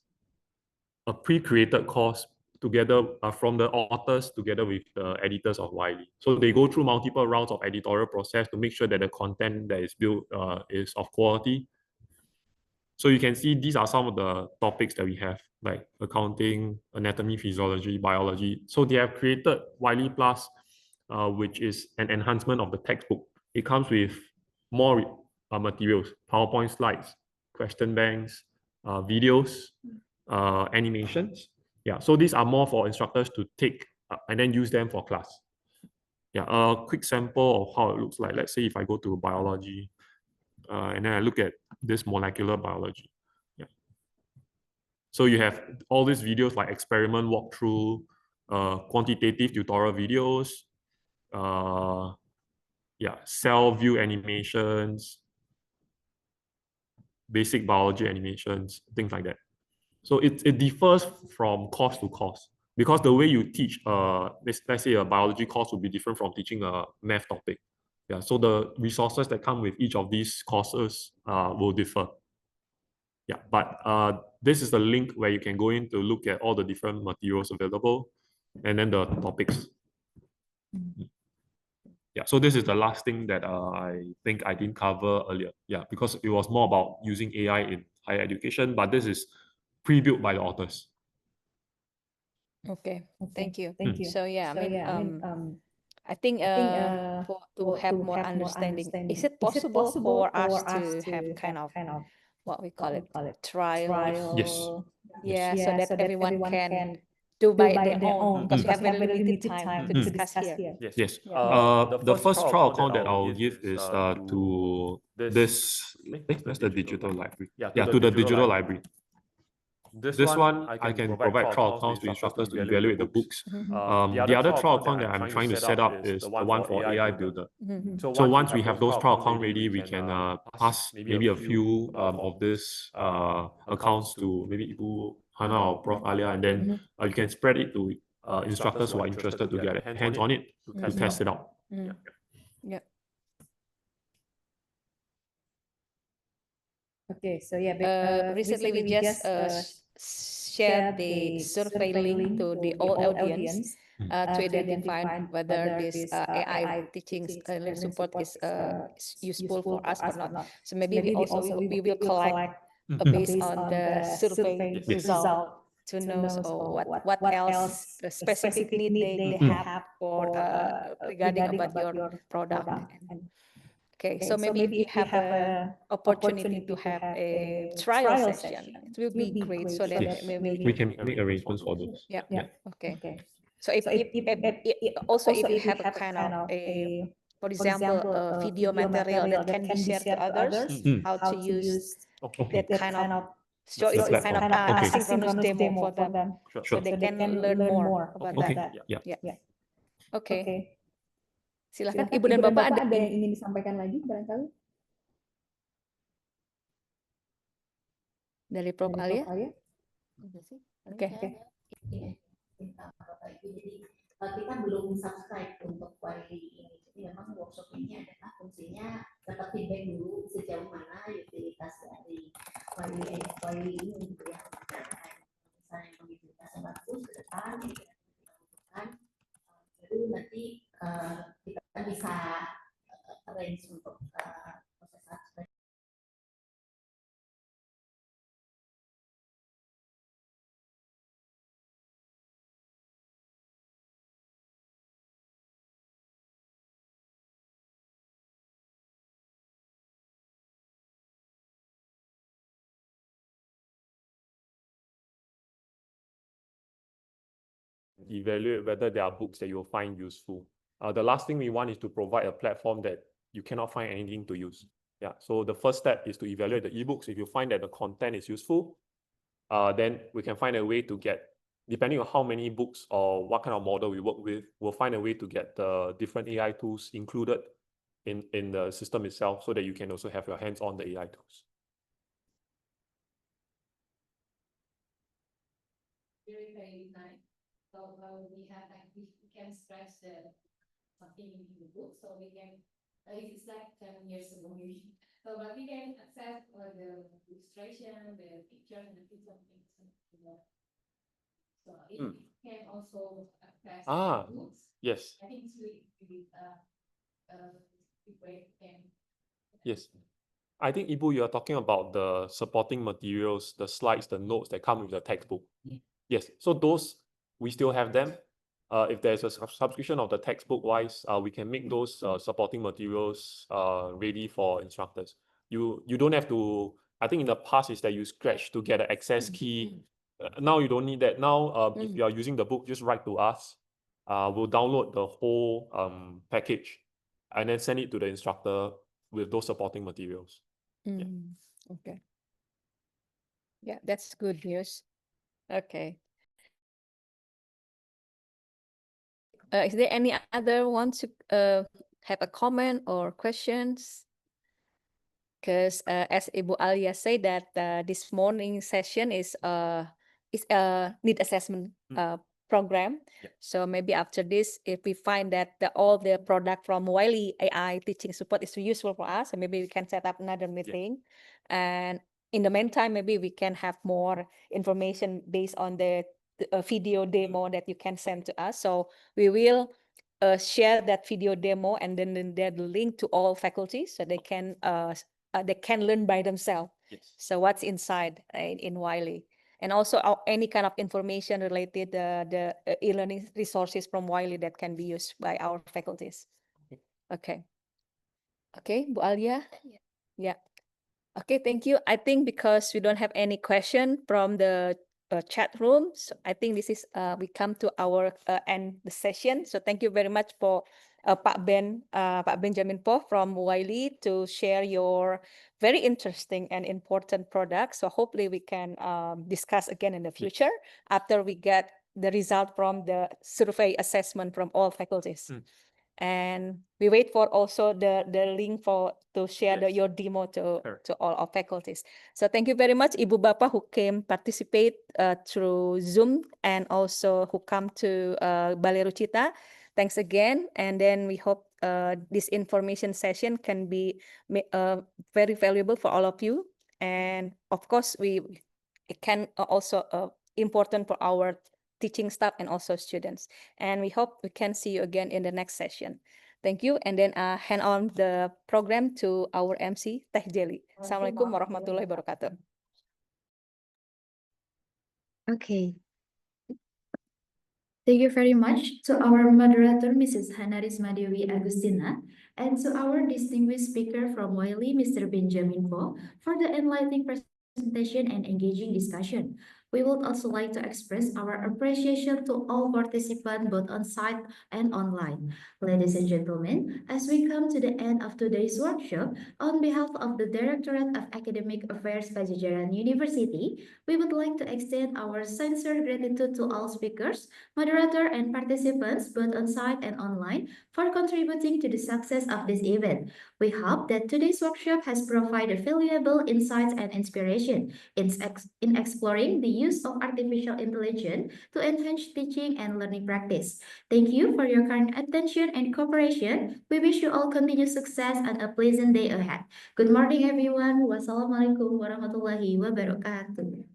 C: a pre-created course together from the authors together with the editors of Wiley. So they go through multiple rounds of editorial process to make sure that the content that is built is of quality. So you can see these are some of the topics that we have, like accounting, anatomy, physiology, biology. So they have created Wiley Plus, which is an enhancement of the textbook. It comes with more materials, PowerPoint slides, question banks, videos, animations. Yeah, so these are more for instructors to take and then use them for class. Yeah, a quick sample of how it looks like. Let's say if I go to biology, And then I look at this molecular biology. Yeah. So you have all these videos like experiment walkthrough, quantitative tutorial videos, yeah, cell view animations, basic biology animations, things like that. So it differs from course to course because the way you teach, let's say a biology course will be different from teaching a math topic. Yeah, so the resources that come with each of these courses will differ. Yeah, but this is the link where you can go in to look at all the different materials available and then the topics. Yeah, so this is the last thing that I think I didn't cover earlier. Yeah, because it was more about using AI in higher education, but this is pre-built by the authors.
B: Okay, thank you.
F: Thank you.
B: So yeah, I think for to have more understanding, is it possible for us to have kind of what we call it trial?
C: Yes.
B: Yeah, so that everyone can do by their own because we have very limited time to discuss here.
C: Yes.
B: Yeah.
C: The first trial account that I'll give is to this. That's the digital library. Yeah, to the digital library. This one, I can provide trial accounts to instructors to evaluate the books. The other trial account that I'm trying to set up is the one for AI Builder. So once we have those trial accounts ready, we can pass maybe a few of these accounts to maybe Ibu Hana or Prof. Alia, and then you can spread it to instructors who are interested to get hands on it to test it out.
B: Yeah.
F: Okay, so yeah,
B: Recently we just shared the survey link to the all audience to identify whether this AI teaching learning support is useful for us or not. So maybe we will collect based on the survey result to know what else specific need they have for regarding about your product. Okay, so maybe if we have an opportunity to have a trial session, it will be great so that
C: Yes.
B: maybe
C: We can make arrangements for those.
B: yeah.
C: Yeah.
B: Okay. So if also if you have a kind of a, for example, a video material that can be shared to others, how to use that kind of so it's a kind of
C: Okay.
B: asynchronous demo for them, so they can learn more about
C: Okay.
B: that.
C: Yeah.
B: Okay. Silakan Ibu dan Bapak ada
F: yang ingin disampaikan lagi barangkali
B: dari Prof. Alia? Oke.
G: Jadi kita belum subscribe untuk Wiley ini. Jadi memang workshop ini adalah fungsinya dapat feedback dulu sejauh mana utilitas dari Wiley ini gitu ya. Misalnya utilitasnya bagus ke depan, baru nanti kita bisa arrange untuk proses subscribe.
C: Evaluate whether there are books that you'll find useful. The last thing we want is to provide a platform that you cannot find anything to use. Yeah. So the first step is to evaluate the ebooks. If you find that the content is useful, then we can find a way to get, depending on how many books or what kind of model we work with, we'll find a way to get the different AI tools included in the system itself so that you can also have your hands on the AI tools.
H: Very, very nice. So we have like we can stretch the something in the book, so we can it's like 10 years ago maybe. So but we can access the illustration, the pictures, and the things. So it can also access the books.
C: Yes.
H: I think it's really great.
C: Yes. I think, Ibu, you're talking about the supporting materials, the slides, the notes that come with the textbook. Yes. So those, we still have them. If there's a subscription of the textbook wise, we can make those supporting materials ready for instructors. You don't have to, I think in the past is that you scratch to get an access key. Now you don't need that. Now, if you are using the book, just write to us. We'll download the whole package and then send it to the instructor with those supporting materials.
B: Okay. Yeah, that's good news. Okay. Is there any other one to have a comment or questions? Because as Ibu Alia said that this morning session is a need assessment program.
C: Yeah.
B: So maybe after this, if we find that all the product from Wiley AI teaching support is useful for us, and maybe we can set up another meeting. And in the meantime, maybe we can have more information based on the video demo that you can send to us. So we will share that video demo and then the link to all faculty so they can learn by themselves.
C: Yes.
B: So what's inside in Wiley, and also any kind of information related the e-learning resources from Wiley that can be used by our faculties. Okay. Okay, Bu Alia. Yeah. Okay, thank you. I think because we don't have any question from the chat room, so I think this is we come to our end the session. So thank you very much for Pak Benjamin Poh from Wiley to share your very interesting and important product. So hopefully we can discuss again in the future after we get the result from the survey assessment from all faculties. And we wait for also the link to share your demo to all our faculties. So thank you very much, Ibu Bapak, who came participate through Zoom and also who come to Balai Rucita. Thanks again. And then we hope this information session can be very valuable for all of you. And of course, it can also important for our teaching staff and also students. And we hope we can see you again in the next session. Thank you. And then hand on the program to our MC, Teh Jelly. Assalamualaikum warahmatullahi wabarakatuh.
J: Okay. Thank you very much to our moderator, Mrs. Hanarisma Dewi Agustina, and to our distinguished speaker from Wiley, Mr. Benjamin Poh, for the enlightening presentation and engaging discussion. We would also like to express our appreciation to all participants, both on-site and online. Ladies and gentlemen, as we come to the end of today's workshop, on behalf of the Directorate of Academic Affairs Pajajaran University, we would like to extend our sincere gratitude to all speakers, moderator, and participants, both on-site and online, for contributing to the success of this event. We hope that today's workshop has provided valuable insights and inspiration in exploring the use of artificial intelligence to enhance teaching and learning practice. Thank you for your kind attention and cooperation. We wish you all continued success and a pleasant day ahead. Good morning, everyone. Wassalamualaikum warahmatullahi wabarakatuh.